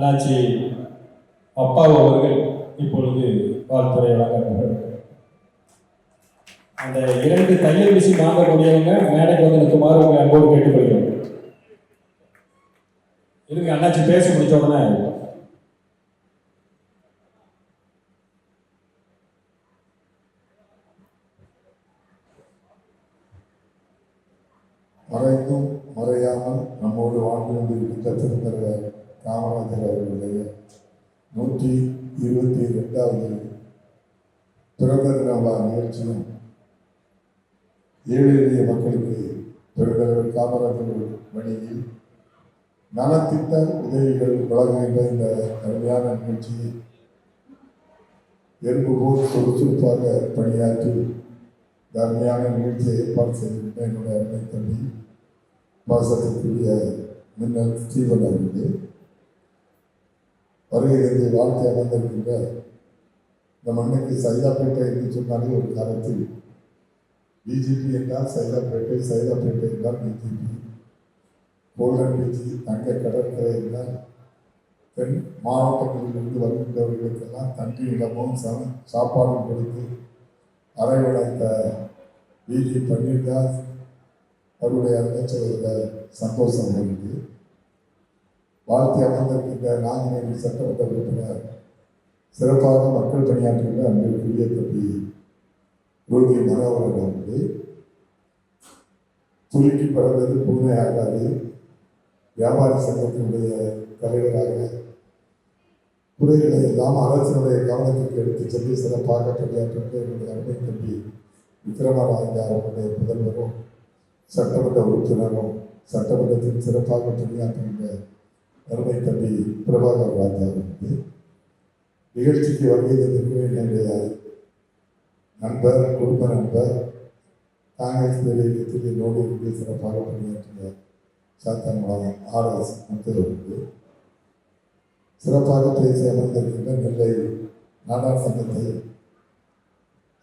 அண்ணாச்சி அப்பா அவர்கள் இப்பொழுது வாழ்த்துறை வழங்குகிறார்கள். அந்த 2 தையல் மிஷின் வாங்கக்கூடியவங்க மேடைக்கு வந்து நிற்குமாறு உங்களை அன்போடு கேட்டுக்கொள்கிறோம். இருங்க, அண்ணாச்சி பேச முடிச்ச உடனே மறைந்தும் மறையாமல் நம்மோடு வாழ்ந்து கொண்டிருக்கின்ற திருத்தலைவர் காமராஜர் அவர்களுடைய 122வது பிறந்த தின விழா நிகழ்ச்சியும் ஏழை எளிய மக்களுக்கு பெருந்தலைவர் காமராஜர் வழியில் நலத்திட்ட உதவிகள் வழங்குகின்ற இந்த அருமையான நிகழ்ச்சியை எறும்பு போல் சுறுசுறுப்பாக பணியாற்றி அருமையான நிகழ்ச்சியை ஏற்பாடு செய்திருந்த என்னுடைய அருமை தம்பி பாசத்திற்குரிய மின்னல் ஸ்டீவன் அவர்களே, வருகிறது வாழ்க்கை அமர்ந்திருக்கின்ற இந்த மண்ணுக்கு சைதாப்பேட்டை என்று சொன்னாலே ஒரு காலத்தில் பிஜேபி என்றால் சைதாப்பேட்டை, சைதாப்பேட்டை என்றால் பிஜேபி, கோல்டன் பீச் தங்க கடற்கரை என்றால் தென் மாவட்டங்களிலிருந்து வருகின்றவர்களுக்கெல்லாம் தண்ணி இடமும் சாப்பாடும் கொடுத்து அரைவடைத்த பிஜி பன்னீர்தாஸ் அவருடைய அமைச்சர்கள் சந்தோஷம் இருக்கு. வாழ்க்கை அமர்ந்திருக்கின்ற நாங்குநேரி சட்டமன்ற உறுப்பினர் சிறப்பாக மக்கள் பணியாற்றுகின்ற அன்பிற்குரிய தம்பி ரோகி மனோகரன் அவர்கள், துலுக்கி பிறந்தது பூனை ஆகாது வியாபாரி சங்கத்தினுடைய தலைவராக குறைகளை எல்லாம் அரசினுடைய கவனத்திற்கு எடுத்து சென்று சிறப்பாக பணியாற்றுகின்ற என்னுடைய அருமை தம்பி விக்ரமராஜா அவருடைய முதல்வரும் சட்டமன்ற உறுப்பினரும் சட்டமன்றத்தில் சிறப்பாக பணியாற்றுகின்ற அருமை தம்பி பிரபாகர் ராஜா அவர்கள், நிகழ்ச்சிக்கு வருகை தந்திருக்கிற என்னுடைய நண்பர், குடும்ப நண்பர், காங்கிரஸ் இயக்கத்தில் என்னோடு இருந்து சிறப்பாக பணியாற்றிய சாத்தன்குளம் ஆர்எஸ் முத்தவர்களுக்கு, சிறப்பாக பேசி அமர்ந்திருக்கின்ற நெல்லை நாடார் சங்கத்தை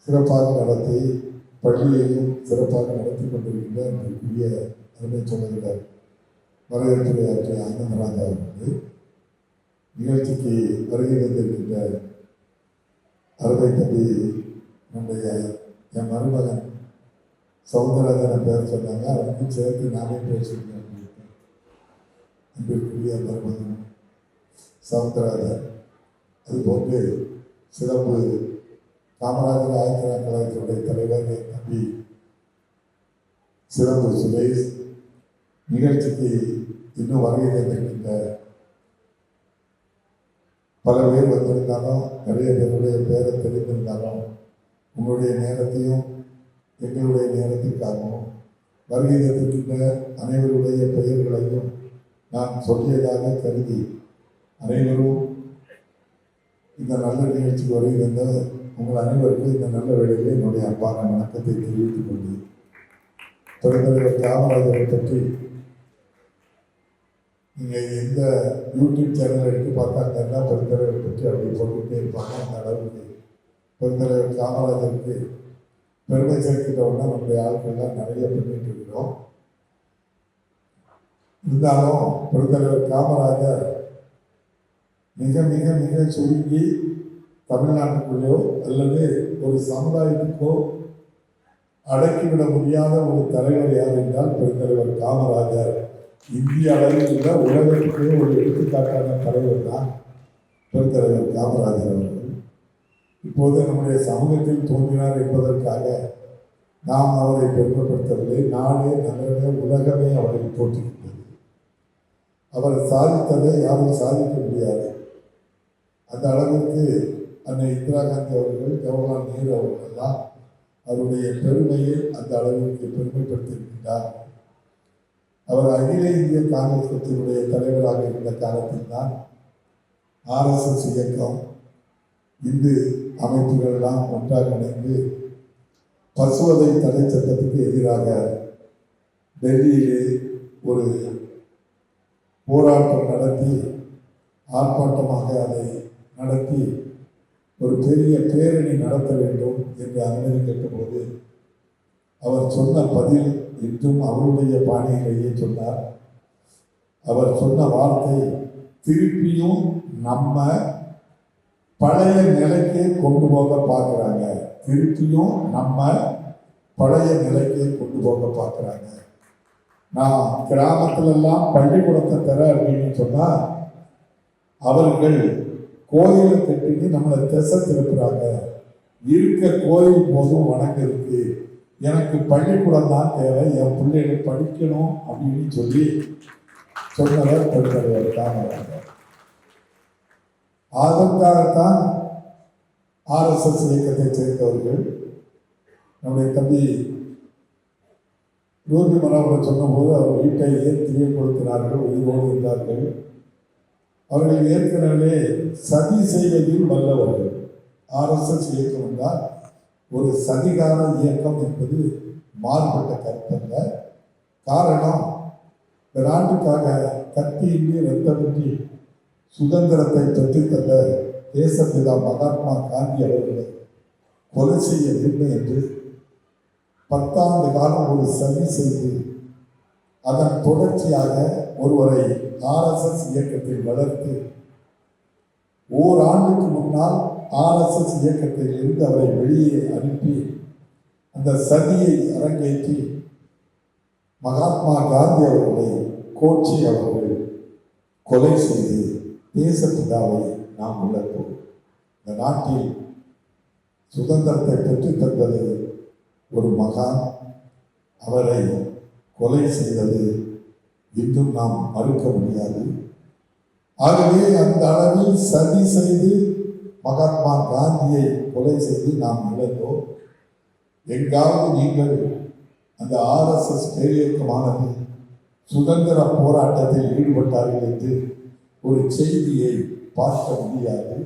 சிறப்பாக நடத்தி பள்ளியையும் சிறப்பாக நடத்தி கொண்டிருக்கின்ற பெரிய அருமை சொல்லுகிறார் வரவேற்புரையாற்றிய ஆனந்தராஜா அவர்கள், நிகழ்ச்சிக்கு வருகை வந்திருக்கின்ற அருமை தம்பி நம்முடைய என் மருமகன் சவுந்தரராஜன் பேர் சொன்னாங்க, அவருக்கும் சேர்த்து நானே பேசியிருக்கேன். அன்பிற்குரிய மருமகன் சவுந்தரராஜன், அதுபோன்று சிறப்பு காமராஜர் ஆயத்தன கழகத்தினுடைய தலைவர் தம்பி சிறப்பு சுரேஷ், நிகழ்ச்சிக்கு இன்னும் வருகை தந்திருக்கின்ற பல பேர் வந்திருந்தாலும் நிறைய பேருடைய பேரை தெரிந்திருந்தாலும் உங்களுடைய நேரத்தையும் எங்களுடைய நேரத்திற்காகவும் வருகை தந்திருக்கின்ற அனைவருடைய பெயர்களையும் நான் சொல்லியதாக கருதி அனைவரும் இந்த நல்ல நிகழ்ச்சிக்கு வருகை தந்த உங்கள் அனைவருக்கும் இந்த நல்ல வேளையில் என்னுடைய அன்பான வணக்கத்தை தெரிவித்துக் கொண்டு, பெருந்தலைவர் காமராஜரை பற்றி நீங்கள் எந்த யூடியூப் சேனல் எடுத்து பார்த்தாங்கன்னா பெருந்தலைவரை பற்றி அப்படி சொல்லிகிட்டே இருப்பாங்க. அந்த அளவுக்கு பெருந்தலைவர் காமராஜருக்கு பெருமை சேர்க்கின்றவங்க நம்முடைய ஆட்கள்லாம் நிறைய பண்ணிட்டு இருக்கிறோம். இருந்தாலும் பெருந்தலைவர் காமராஜர் மிக மிக மிக சுருங்கி தமிழ்நாட்டுக்குள்ளோ அல்லது ஒரு சமுதாயத்துக்கோ அடக்கிவிட முடியாத ஒரு தலைவர் யார் என்றால் பெருந்தலைவர் காமராஜர். இந்திய அளவில் உள்ள உலகத்துக்கே ஒரு எடுத்துக்காட்டான தலைவர் தான் பெருந்தலைவர் காமராஜர் அவர்கள். இப்போது நம்முடைய சமூகத்தில் தோன்றினார் என்பதற்காக நாம் அவரை பெருமைப்படுத்தவில்லை. நாடே நல்லவே உலகமே அவரை போற்றுகின்றது. அவர் சாதித்ததை யாரும் சாதிக்க முடியாது. அந்த அளவிற்கு அன்னை இந்திரா காந்தி அவர்கள், ஜவஹர்லால் நேரு அவர்கள் எல்லாம் அவருடைய பெருமையை அந்த அளவிற்கு பெருமைப்படுத்தியிருக்கின்றார். அவர் அகில இந்திய காங்கிரஸ் கட்சியினுடைய தலைவராக இருந்த காலத்தில் தான் ஆர்எஸ்எஸ் இயக்கம், இந்து அமைப்புகள் எல்லாம் ஒன்றாக இணைந்து பசுவதை தடை சட்டத்துக்கு எதிராக டெல்லியிலே ஒரு போராட்டம் நடத்தி ஆர்ப்பாட்டமாக அதை நடத்தி ஒரு பெரிய பேரணி நடத்த வேண்டும் என்று அனுமதி கேட்டபோது அவர் சொன்ன பதில் இன்றும் அவருடைய பாணியிலேயே சொன்னார். அவர் சொன்ன வார்த்தை, திருப்பியும் நம்ம பழைய நிலைக்கே கொண்டு போக பார்க்குறாங்க. திருப்பியும் நம்ம பழைய நிலைக்கே கொண்டு போக பார்க்குறாங்க. நான் கிராமத்திலெல்லாம் பள்ளிக்கூடத்தை தர அப்படின்னு சொன்னால் அவர்கள் கோயிலை கட்டின்னு நம்மளை திசை திருப்புறாங்க. இருக்க கோயில் போதும் வணங்கிருக்கு, எனக்கு பள்ளிக்கூடம் தான் தேவை, என் பிள்ளைகள் படிக்கணும் அப்படின்னு சொல்லி சொன்னவர் பெருந்தலைவர் காமராஜர். அதற்காகத்தான் ஆர்எஸ்எஸ் இயக்கத்தை சேர்ந்தவர்கள் நம்முடைய தம்பி யோகி மனோகரன் சொன்னபோது அவர் வீட்டை ஏற்றியே கொடுக்கிறார்கள், உயிரோடு இருந்தார்கள். அவர்கள் ஏற்கனவே சதி செய்வதில் வல்லவர்கள். ஆர்எஸ்எஸ் இயக்கம் என்றால் ஒரு சதிகார இயக்கம் என்பது மாறுபட்ட கருத்தல்ல. காரணம், இந்த நாட்டுக்காக கத்தியின்றி ரத்தமின்றி சுதந்திரத்தை பெற்றுத்தந்த தேசப்பிதா மகாத்மா காந்தி அவர்களை கொலை செய்ய வேண்டும் என்று 10 ஆண்டு காலம் ஒரு சதி செய்து அதன் தொடர்ச்சியாக ஒருவரை ஆர்எஸ்எஸ் இயக்கத்தில் வளர்த்து ஓராண்டுக்கு முன்னால் ஆர்எஸ்எஸ் இயக்கத்தில் இருந்து அவரை வெளியே அனுப்பி அந்த சதியை அரங்கேற்றி மகாத்மா காந்தி அவர்களை கோட்சி அவர்கள் கொலை செய்து தேசப்பிதாவை நாம் இழப்போம். இந்த நாட்டில் சுதந்திரத்தை பெற்றுத் தந்தது ஒரு மகான், அவரை கொலை செய்தது இன்னும் நாம் மறுக்க முடியாது. ஆகவே அந்த அளவில் சதி செய்து மகாத்மா காந்தியை கொலை செய்து நாம் இழந்தோம். எங்காவது நீங்கள் அந்த ஆர்எஸ்எஸ் பேரியக்கமானது சுதந்திர போராட்டத்தில் ஈடுபட்டார்கள் என்று ஒரு செய்தியை பார்க்க முடியாது.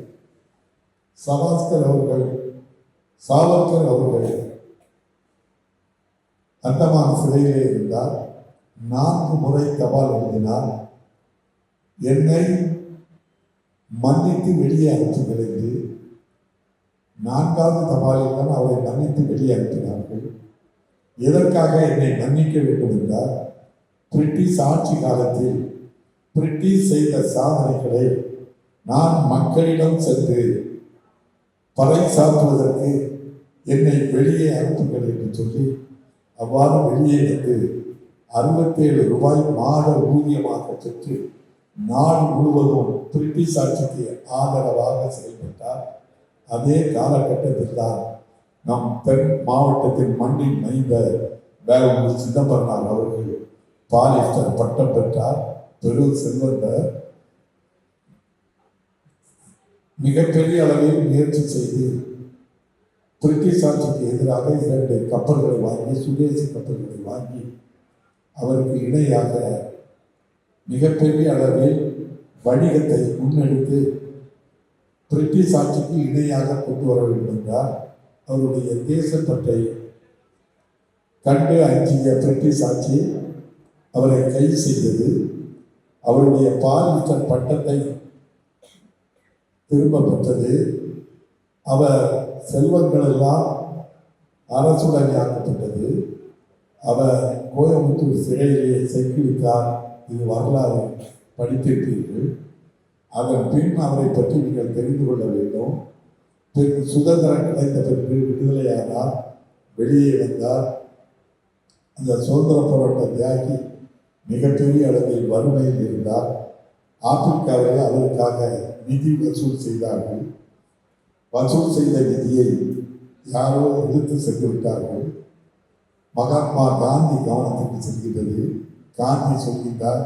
சாவர்கர் அவர்கள் அந்தமான் சிறையிலே இருந்தார். 4 முறை தபால் எழுதினார். என்னை மன்னித்து வெளியே அனுப்புங்கள் என்று 4வது தபாலில் தான் அவரை மன்னித்து வெளியே அனுப்பினார்கள். எதற்காக என்னை மன்னிக்க வேண்டும் என்றால், பிரிட்டிஷ் ஆட்சி காலத்தில் பிரிட்டிஷ் செய்த சாதனைகளை நான் மக்களிடம் சென்று பறைசாற்றுவதற்கு என்னை வெளியே அனுப்புங்கள் என்று சொல்லி அவ்வாறு வெளியே வந்து 67 ரூபாய் மாத ஊதியமாக பெற்று நாடு முழுவதும் பிரிட்டிஷ் ஆட்சிக்கு ஆதரவாக செயல்பட்டார். அதே காலகட்டத்தில் தான் நம் தென் மாவட்டத்தின் மண்ணின் மைந்த வேலூர் சிதம்பரனார் அவர்கள் பாலிஸ்டர் பட்டம் பெற்றார். பெரு செல்வந்தர். மிகப்பெரிய அளவில் முயற்சி செய்து பிரிட்டிஷ் ஆட்சிக்கு எதிராக 2 கப்பல்களை வாங்கி, சுதேசி கப்பல்களை வாங்கி அவருக்கு இணையாக மிகப்பெரிய அளவில் வணிகத்தை முன்னெடுத்து பிரிட்டிஷ் ஆட்சிக்கு இணையாக கொண்டு வர வேண்டும் என்றார். அவருடைய தேசப்பற்றை கண்டு அஞ்சிய பிரிட்டிஷ் ஆட்சி அவரை கைது செய்தது. அவருடைய பாலிஸ்டர் பட்டத்தை திரும்ப பெற்றது. அவர் செல்வங்கள் எல்லாம் அரசுடைமையாக்கப்பட்டது. அவர் கோயம்புத்தூர் சிறையிலே செக்கிவிட்டார். இது வரலாறு படித்திருப்பீர்கள். அதன் பின் அவரை பற்றி நீங்கள் தெரிந்து கொள்ள வேண்டும். பின் சுதந்திரம் கிடைத்த பிறகு விடுதலையானார், வெளியே வந்தார். அந்த சுதந்திர போராட்ட தியாகி மிகப்பெரிய அளவில் வறுமையில் இருந்தார். ஆப்பிரிக்காவிலே அவருக்காக நிதி வசூல் செய்தார்கள். வசூல் செய்த நிதியை யாரோ எடுத்து சென்று விட்டார்கள். மகாத்மா காந்தி கவனத்துக்கு செல்கிறது. காந்தி சொல்கின்றார்,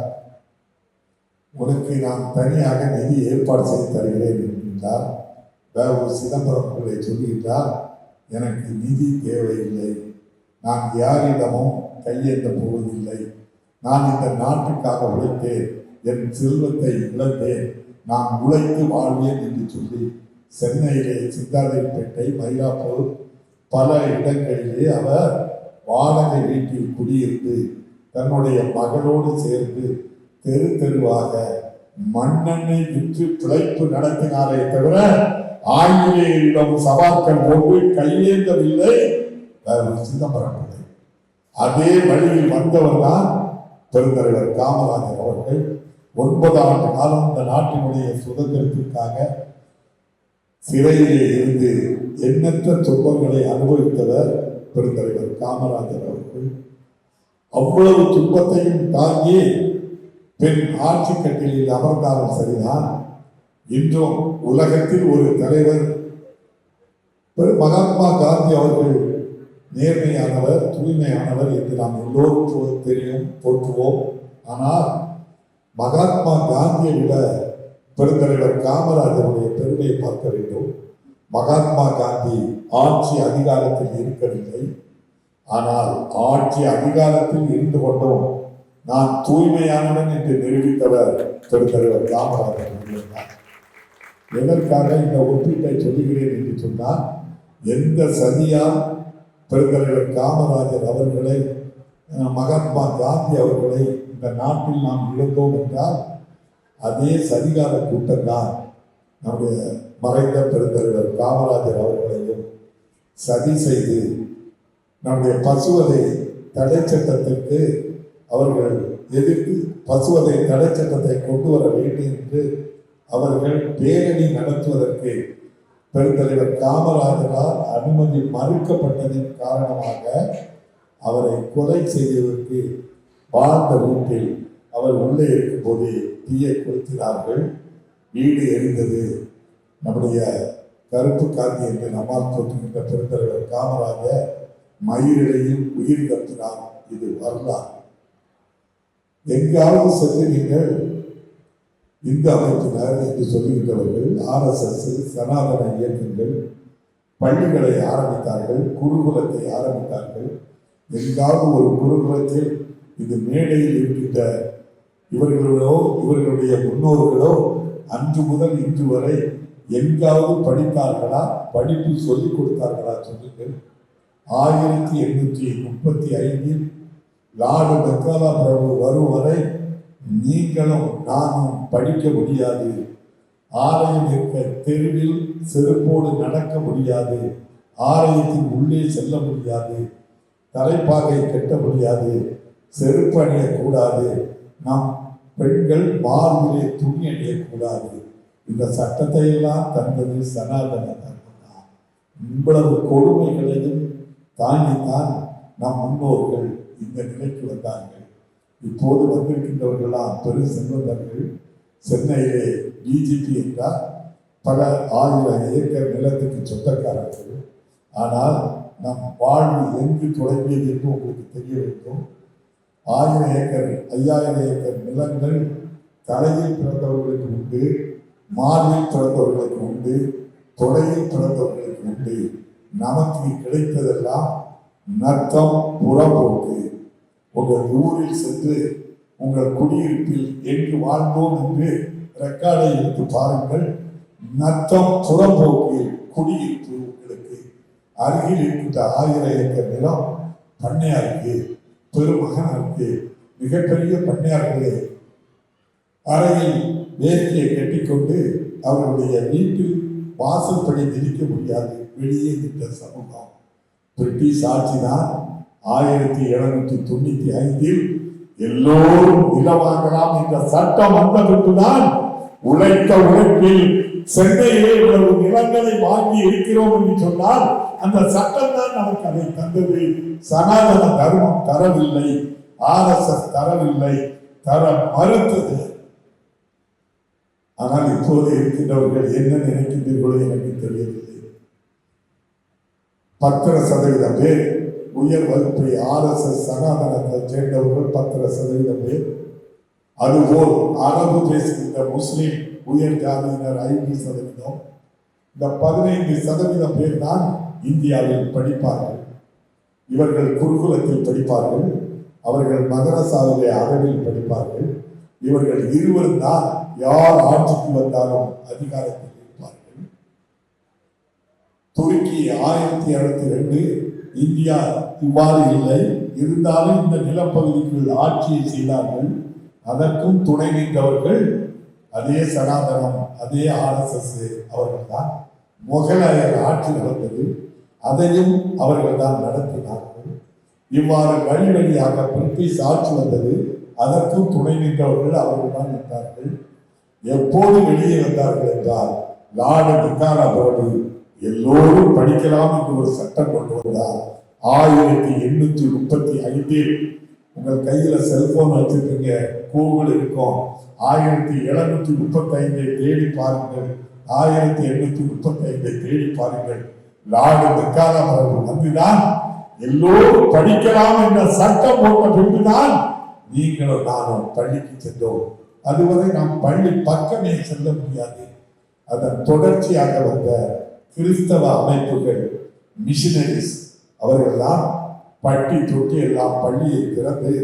உனக்கு நான் தனியாக நிதி ஏற்பாடு செய்து தருகிறேன் என்கின்றார். வேறு சிதம்பரம் பிள்ளை சொல்கின்றார், எனக்கு நிதி தேவையில்லை, நான் யாரிடமும் கையேற்ற போவதில்லை, நான் இந்த நாட்டுக்காக உழைத்தேன், என் செல்வத்தை இழந்தேன், நான் உழைத்து வாழ்வேன் என்று சொல்லி சென்னையிலே சிந்தாதிரிப்பேட்டை, மயிலாப்பூர் பல இடங்களிலே அவர் வாடகை வீட்டில் குடியிருந்து தன்னுடைய மகளோடு சேர்ந்து தெரு தெருவாக மண்ணெண்ணெய் விற்று பிழைப்பு நடத்தினாரே தவிர ஆங்கிலேயரிடம் சவால்கள் போட்டு கையேந்தவில்லை சிதம்பரம் பிள்ளை. அதே வழியில் வந்தவர் தான் பெருந்தலைவர் காமராஜர் அவர்கள். 9 ஆண்டு காலம் இந்த நாட்டினுடைய சுதந்திரத்திற்காக சிறையிலே இருந்து எண்ணற்ற துன்பங்களை அனுபவித்தவர் பெருந்தலைவர் காமராஜர் அவர்கள். அவ்வளவு துன்பத்தையும் தாங்கி பெண் ஆட்சி கட்டிலில் அமர்ந்தாலும் சரிதான், இன்றும் உலகத்தில் ஒரு தலைவர் மகாத்மா காந்தி அவர்கள் நேர்மையானவர், தூய்மையானவர் என்று நாம் எல்லோருக்கும் தெரியும், போற்றுவோம். ஆனால் மகாத்மா காந்தியை விட பெருந்தலைவர் காமராஜருடைய பெருமையை பார்க்க வேண்டும். மகாத்மா காந்தி ஆட்சி அதிகாரத்தில் இருக்கவில்லை, ஆனால் ஆட்சி அதிகாரத்தில் இருந்து கொண்டும் நான் தூய்மையானவன் என்று நிரூபித்தவர் பெருந்தலைவர் காமராஜர் அவர்கள். எதற்காக இந்த ஒப்பீட்டை சொல்லுகிறேன் என்று சொன்னால், எந்த சதியால் பெருந்தலைவர் காமராஜர் அவர்களை, மகாத்மா காந்தி அவர்களை இந்த நாட்டில் நாம் இழந்தோம் என்றால் அதே சதிகார கூட்டம்தான் நம்முடைய மறைந்த பெருந்தலைவர் காமராஜர் அவர்களையும் சதி செய்து நம்முடைய பசுவதை தடை சட்டத்திற்கு அவர்கள் எதிர்த்து பசுவதை தடை சட்டத்தை கொண்டு வர வேண்டும் என்று அவர்கள் பேரணி நடத்துவதற்கு பெருந்தலைவர் காமராஜரால் அனுமதி மறுக்கப்பட்டதின் காரணமாக அவரை கொலை செய்வதற்கு வாழ்ந்த வீட்டில் அவர் உள்ளே இருக்கும் போது தீயை கொளுத்தினார்கள். வீடு எரிந்தது. நம்முடைய கருப்பு காந்தி என்று நம்மால் போற்றுகின்ற பெருந்தலைவர் காமராஜர் மயிரிழையில் உயிர் கத்தினார். இது வரலாறு. எங்காவது சென்று நீங்கள் இந்து அமைப்பினர் என்று சொல்லுகின்றவர்கள், RSS, சனாதன இயக்கங்கள் பள்ளிகளை ஆரம்பித்தார்கள், குருகுலத்தை ஆரம்பித்தார்கள். எங்காவது ஒரு குருகுலத்தில் இந்த மேடையில் இருக்கின்ற இவர்களோ இவர்களுடைய முன்னோர்களோ அன்று முதல் இன்று வரை எங்காவது படித்தார்களா? படிப்பு சொல்லிக் கொடுத்தார்களா? சொல்லுங்கள். 1835 லார்டு மெக்காலா பிரபு வரும் வரை நீங்களும் நானும் படிக்க முடியாது. ஆலயம் இருக்க தெருவில் செருப்போடு நடக்க முடியாது. ஆலயத்தின் உள்ளே செல்ல முடியாது. தலைப்பாகை கட்ட முடியாது. செருப்பு அணியக்கூடாது. நம் பெண்கள் மார்பிலே துணி அணியக்கூடாது. இந்த சட்டத்தை எல்லாம் தந்தது சனாதன தர்மம் தான். இவ்வளவு கொடுமைகளையும் தாங்கித்தான் நம் முன்னோர்கள் இந்த நிலைக்கு வந்தார்கள். இப்போது வந்திருக்கின்றவர்களாம் பெரும் செல்வந்தர்கள். சென்னையிலே டிஜிபி என்றால் பல 1000 ஏக்கர் நிலத்துக்கு சொந்தக்காரர்கள். ஆனால் நம் வாழ்வு எங்கு தொடங்கியது என்று உங்களுக்கு தெரிய வேண்டும். 1000 ஏக்கர் 5000 ஏக்கர் நிலங்கள் தலையில் பிறந்தவர்களுக்கு உண்டு, மார்பில் பிறந்தவர்களுக்கு உண்டு, தொடையில் பிறந்தவர்களுக்கு உண்டு. நமக்கு கிடைத்ததெல்லாம் நத்தம், புறம்போக்கு. உங்கள் ஊரில் சென்று உங்கள் குடியிருப்பில் எங்கு வாழ்ந்தோம் என்று ரெக்கார்டை எடுத்து பாருங்கள். நத்தம், புறம்போக்கில் குடியிருப்பு உங்களுக்கு அருகில் இருக்கின்ற 1000 ஏக்கர் நிலம் பண்ணையாருக்கு, பெருமகனுக்கு, மிகப்பெரிய பண்ணையார்களே அறையில் வேர்க்கையை கட்டிக்கொண்டு அவருடைய வீட்டில் வாசல்படி நிற்க முடியாது. வெளியே நின்ற சமூகம். பிரிட்டிஷ் ஆட்சிதான் 1795 எல்லோரும் நிலவாங்கலாம் என்ற சட்டம் வந்த பின்புதான் உழைத்த உழைப்பில் சென்னையிலே இவ்வளவு நிலங்களை வாங்கி இருக்கிறோம் என்று சொன்னால் அந்த சட்டம் தான் நமக்கு அதை தந்தது. சனாதன தர்மம் தரவில்லை, RSS தரவில்லை, தர மறுத்தது. ஆனால் இப்போது இருக்கின்றவர்கள் என்ன நினைக்கின்றீர்களோ எனக்கு தெரியவில்லை. 10% பேர் உயர் வகுப்பை RSS சனாதனத்தை சேர்ந்தவர்கள் 10% பேர். அதுபோல் அரபு பேசுகின்ற முஸ்லிம் உயர் ஜாதியினர் 5%. இந்த 15% பேர் தான் இந்தியாவில் படிப்பார்கள். இவர்கள் குருகுலத்தில் படிப்பார்கள், அவர்கள் மதரசாவிலே அரபில் படிப்பார்கள். இவர்கள் இருவரும் தான் யார் ஆட்சிக்கு வந்தாலும் அதிகாரத்தில் இருப்பார்கள். துருக்கி 1702 இந்தியா இவ்வாறு இல்லை. இருந்தாலும் இந்த நிலப்பகுதிக்குள் ஆட்சியை செய்தார்கள். அதற்கும் துணை நின்றவர்கள் அதே சனாதனம், அதே RSS அவர்கள் தான். முகலாயர் ஆட்சி நடந்தது, அதையும் அவர்கள் தான் நடத்தினார்கள். இவ்வாறு வழி வழியாக பிரிட்டிஷ் ஆட்சி வந்தது. அதற்கும் துணை நின்றவர்கள் அவர்கள் தான் நின்றார்கள். எப்போது வெளியே வந்தார்கள் என்றால் லார்டு மெக்கானா போர்டு எல்லோரும் படிக்கலாம் என்று ஒரு சட்டம் கொண்டு வந்தார். 1835 உங்கள் கையில செல்போன் வச்சிருக்கீங்க, கூகுள் இருக்கும். 1735 தேடி பாருங்கள், 1835 தேடி பாருங்கள். லார்டு மெக்கானா அவர்கள் வந்துதான் எல்லோரும் படிக்கலாம் என்ற சட்டம் போட்ட பின்புதான் நீங்களும் நானும் பள்ளிக்கு சென்றோம். அதுவரை நாம் பள்ளி பக்கமே செல்ல முடியாது. அதன் தொடர்ச்சியாக வந்த கிறிஸ்தவ அமைப்புகள், மிஷினரிஸ், அவர்கள் தான் பட்டி தொட்டி எல்லாம் பள்ளியை திறந்து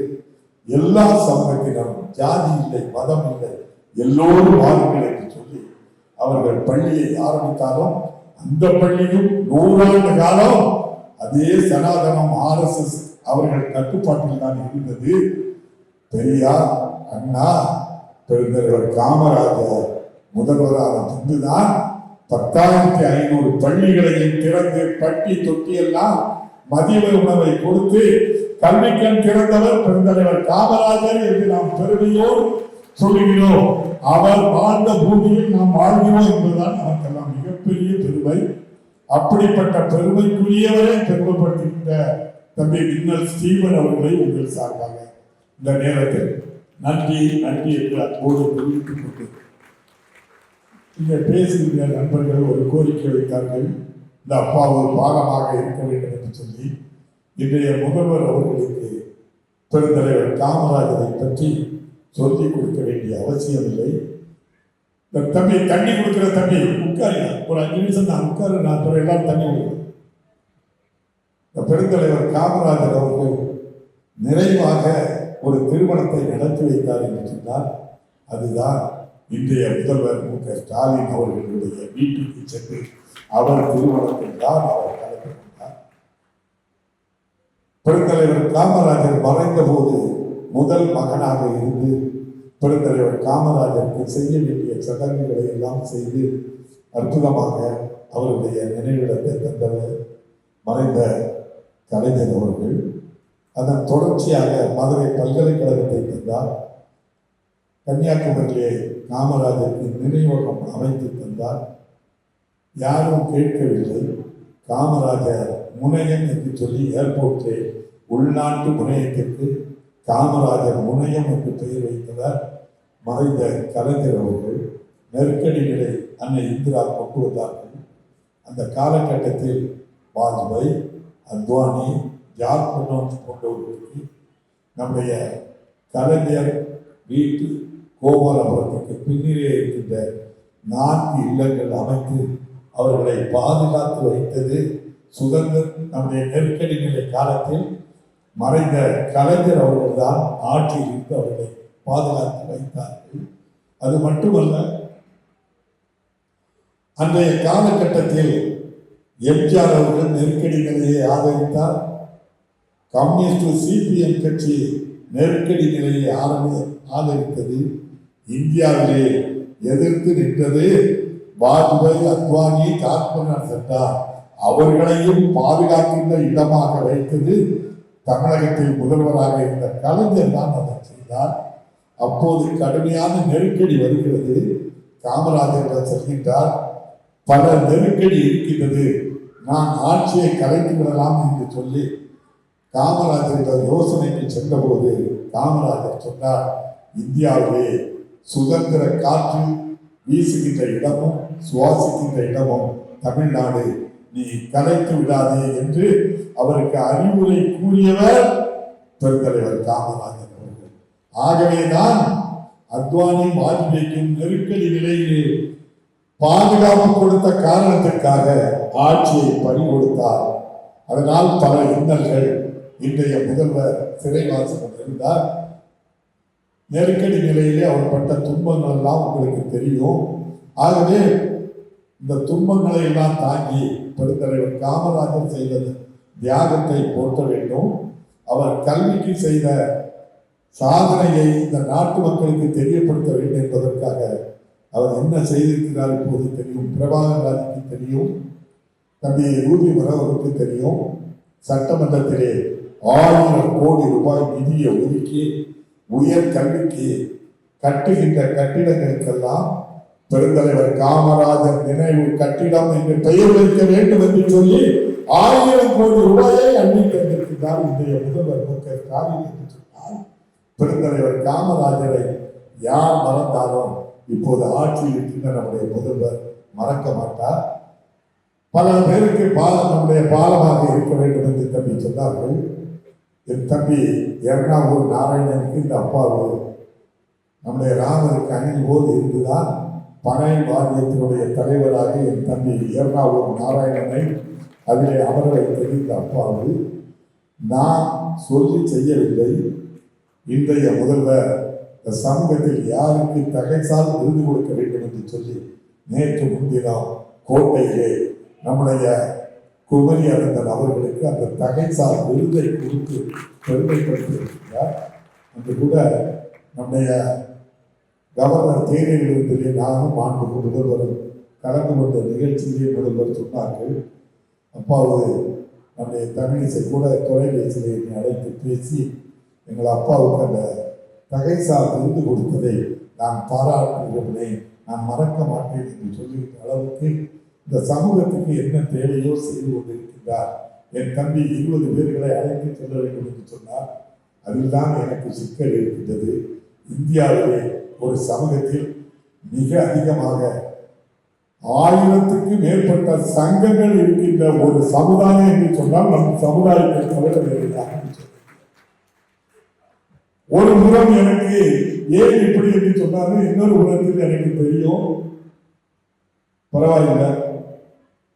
எல்லா சமூகத்தினரும், ஜாதி இல்லை, மதம் இல்லை, எல்லோரும் வாருங்கள் என்று சொல்லி அவர்கள் பள்ளியை ஆரம்பித்தாலும் அந்த பள்ளியும் 100 ஆண்டு காலம் அதே சனாதனம் RSS அவர்கள் கட்டுப்பாட்டில் தான் இருந்தது. பெரியார், அண்ணா, பெருந்தலைவர் காமராஜர் முதல்வரான பின்புதான் 10,500 பள்ளிகளையும் திறந்து பட்டி தொட்டி எல்லாம் மதிய உணவை கொடுத்து கல்விக்கண் திறந்தவர் பெருந்தலைவர் காமராஜர் என்று நாம் பெருமையோடு சொல்லுகிறோம். அவர் வாழ்ந்த பூமியில் நாம் வாழ்கிறோம் என்பதுதான் நமக்கெல்லாம் மிகப்பெரிய பெருமை. அப்படிப்பட்ட பெருமைக்குரியவரை பெருமைப்படுத்துகின்ற தம்பி மின்னல் ஸ்டீவன் அவர்களை உங்கள் சார்பாக இந்த நேரத்தில் நன்றி நன்றி என்று அப்போது தெரிவித்துக் கொண்டு இங்கே பேசுகின்ற நண்பர்கள் ஒரு கோரிக்கை வைத்தார்கள். இந்த அப்பா ஒரு பாகமாக இருக்க வேண்டும் என்று சொல்லி இன்றைய முதல்வர் அவர்களுக்கு பெருந்தலைவர் காமராஜரை பற்றி சொல்லிக் கொடுக்க வேண்டிய அவசியம் இல்லை. இந்த தம்பி தண்ணி கொடுக்கிற தம்பி உட்காரு, ஒரு 5 நிமிஷம் நான் உட்காரு, நான் எல்லாரும் தண்ணி கொடுக்கிறேன். இந்த பெருந்தலைவர் காமராஜர் அவர்கள் நிறைவாக ஒரு திருமணத்தை நடத்தி வைத்தார் என்று சொன்னால் அதுதான் இன்றைய முதல்வர் MK ஸ்டாலின் அவர்களுடைய வீட்டுக்கு சென்று அவர் திருமணத்தில் தான் அவர் கலந்து கொண்டார். பெருந்தலைவர் காமராஜர் மறைந்த போது முதல் மகனாக இருந்து பெருந்தலைவர் காமராஜருக்கு செய்ய வேண்டிய சடங்குகளை எல்லாம் செய்து அற்புதமாக அவருடைய நினைவிடத்தை தந்தவர் மறைந்த கலைஞர் அவர்கள். அதன் தொடர்ச்சியாக மதுரை பல்கலைக்கழகத்தை தந்தார். கன்னியாகுமரியிலே காமராஜருக்கு நினைவகம் அமைத்து தந்தார். யாரும் கேட்கவில்லை. காமராஜர் முனையம் என்று சொல்லி ஏர்போர்ட்டிலே உள்நாட்டு முனையத்திற்கு காமராஜர் முனையம் என்று பெயர் வைத்தவர் மறைந்த கலைஞர் அவர்கள். நெருக்கடிகளை அன்னை இந்திரா கொண்டு வந்தார்கள். அந்த காலகட்டத்தில் வாஜ்பாய், அத்வானி, ஜார்ஜ் பெர்னாண்டோ போன்றவர்களுக்கு நம்முடைய கலைஞர் வீட்டு கோபாலபுரத்துக்கு பின்னிலே இருக்கின்ற 4 இல்லங்கள் அமைத்து அவர்களை பாதுகாத்து வைத்தது சுதந்திர நம்முடைய நெருக்கடி நிலை காலத்தில் மறைந்த கலைஞர் அவர்கள்தான் ஆட்சியில் இருந்து அவர்களை பாதுகாத்து வைத்தார்கள். அது மட்டுமல்ல, அன்றைய காலகட்டத்தில் எம்ஜிஆர் அவர்கள் நெருக்கடி நிலையை ஆதரித்தார். கம்யூனிஸ்ட் CPM கட்சி நெருக்கடி நிலையை ஆதரித்தது. இந்தியாவிலே எதிர்த்து நின்றது வாஜ்பாய், அத்வானி, ஜார்ஜ் சென்றார். அவர்களையும் பாதுகாக்கின்ற இடமாக வைத்தது தமிழகத்தில் முதல்வராக இருந்த கலைஞர் தான் அதை செய்தார். அப்போது கடுமையான நெருக்கடி வருகிறது. காமராஜர் செல்கின்றார், பல நெருக்கடி இருக்கின்றது, நான் ஆட்சியை கலைத்து விடலாம் என்று சொல்லி காமராஜர் யோசனைக்கு சென்றபோது காமராஜர் சொன்னார், இந்தியாவிலே சுதந்திர காற்று வீசுகின்ற இடமும் சுவாசிக்கின்ற இடமும் தமிழ்நாடு, நீ கலைத்து விடாதே என்று அவருக்கு அறிவுரை கூறியவர் பெருந்தலைவர் காமராஜர் அவர்கள். ஆகவேதான் அத்வானி வாஜ்பாய்க்கும் நெருக்கடி நிலையிலே பாதுகாப்பு கொடுத்த காரணத்திற்காக ஆட்சியை பறி கொடுத்தார். அதனால் பல இன்னல்கள். இன்றைய முதல்வர் சிறைவாசம் இருந்தார். நெருக்கடி நிலையிலே அவர் பட்ட துன்பங்கள் எல்லாம் உங்களுக்கு தெரியும். ஆகவே இந்த துன்பங்களை எல்லாம் தாங்கி பெருந்தலைவர் காமராஜர் செய்த தியாகத்தை போற்ற வேண்டும். அவர் கல்விக்கு செய்த சாதனையை இந்த நாட்டு மக்களுக்கு தெரியப்படுத்த வேண்டும் என்பதற்காக அவர் என்ன செய்திருக்கிறார் இப்போது தெரியும். பிரபாகர் ராஜுக்கு தெரியும், தம்பி ரூபி மனோகருக்கு தெரியும். சட்டமன்றத்திலே 1000 கோடி ரூபாய் நிதியை ஒதுக்கி உயர் கல்விக்கு கட்டுகின்ற கட்டிடங்களுக்கெல்லாம் பெருந்தலைவர் காமராஜர் நினைவு கட்டிடம் என்று பெயர் வைக்க வேண்டும் என்று சொல்லி 1000 கோடி ரூபாயை அள்ளி தந்திருக்கிறார் இன்றைய முதல்வர் மு.க. ஸ்டாலின் என்று சொன்னால் பெருந்தலைவர் காமராஜரை யார் மறந்தாலும் இப்போது ஆட்சியில் இருக்கின்ற நம்முடைய முதல்வர் மறக்க மாட்டார். பல பேருக்கு நம்முடைய பாலமாக இருக்க வேண்டும் என்று தம்பி சொன்னார்கள். என் தம்பி எர்ணாவூர் நாராயணனுக்கு இந்த அப்பாவு நம்முடைய ராமருக்கு அணில் போல் இருந்துதான் பனை வாரியத்தினுடைய தலைவராக என் தம்பி எர்ணாவூர் நாராயணனை அதிலே அமர வைத்தது இந்த அப்பாவு. நான் சொல்லி செய்யவில்லை. இன்றைய முதல்வர் இந்த சமூகத்தில் யாருக்கு தகைசால் விருது கொடுக்க வேண்டும் என்று சொல்லி நேற்று முன்தினம் கோட்டையிலே நம்முடைய குமரி அனந்தன் அவர்களுக்கு அந்த தகைசால் விருதை கொடுத்து பெருமைப்படுத்தியிருக்கிறார். அன்று கூட நம்முடைய கவர்னர் தேநீர் விருந்திலே நானும் மாண்பு முதல்வரும் கலந்து கொண்ட நிகழ்ச்சியிலே முதல்வர் சொன்னார்கள். அப்பாவு நம்முடைய தமிழிசை கூட தொலைபேசியிலே அழைத்து பேசி எங்கள் அப்பாவுக்கு அந்த தகைசால் விருது கொடுத்ததை நான் பாராட்டுகிறேன், நான் மறக்க மாட்டேன் என்று சொல்லுகின்ற அளவுக்கு இந்த சமூகத்துக்கு என்ன தேவையோ செய்து கொண்டிருக்கின்றார். என் தம்பி 20 பேர்களை அழைத்து செல்ல வேண்டும் என்று சொன்னார். அதில்தான் எனக்கு சிக்கல் இருக்கின்றது. இந்தியாவிலே ஒரு சமூகத்தில் மிக அதிகமாக 1000க்கு மேற்பட்ட சங்கங்கள் இருக்கின்ற ஒரு சமுதாயம் என்று சொன்னால் நம் சமுதாயத்தை தவிர வேறு யாரும் சொல்ல. ஒரு முறம் எனக்கு ஏன் இப்படி என்று சொன்னாலும் இன்னொரு முறத்தில் எனக்கு தெரியும். பரவாயில்லை,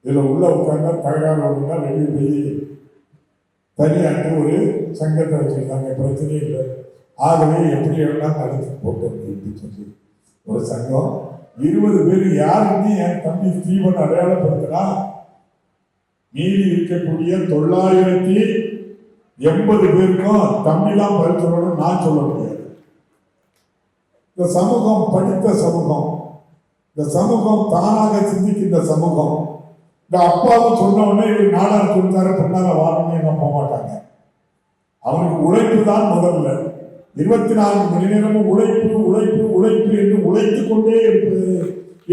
இதுல உள்ள உட்கார்ந்தா தகராறுனா வெளியே போய் தனியாட்டு ஒரு சங்கத்தை வச்சிருந்தாங்க, பிரச்சனையே இல்லை. ஆகவே எப்படி எல்லாம் நடத்தி போட்டோம் என்று சொல்லி ஒரு சங்கம் 20 பேர் யாருன்னு என் தம்பி ஸ்டீவன் அடையாளப்படுத்தினா மீறி இருக்கக்கூடிய 980 பேருக்கும் தம்பிலாம் பதில் சொல்லணும் நான் சொல்ல முடியாது. இந்த சமூகம் படித்த சமூகம், இந்த சமூகம் தானாக சிந்திக்கின்ற சமூகம். இந்த அப்பாவும் சொன்னவொடனே இவர் நாடார் சொல்லிட்டாரு பின்னால வாரணும்னு என்ன போக மாட்டாங்க. அவனுக்கு உழைப்பு தான் முதல்ல. 24 மணி நேரமும் உழைப்பு உழைப்பு உழைப்பு என்று உழைத்துக் கொண்டே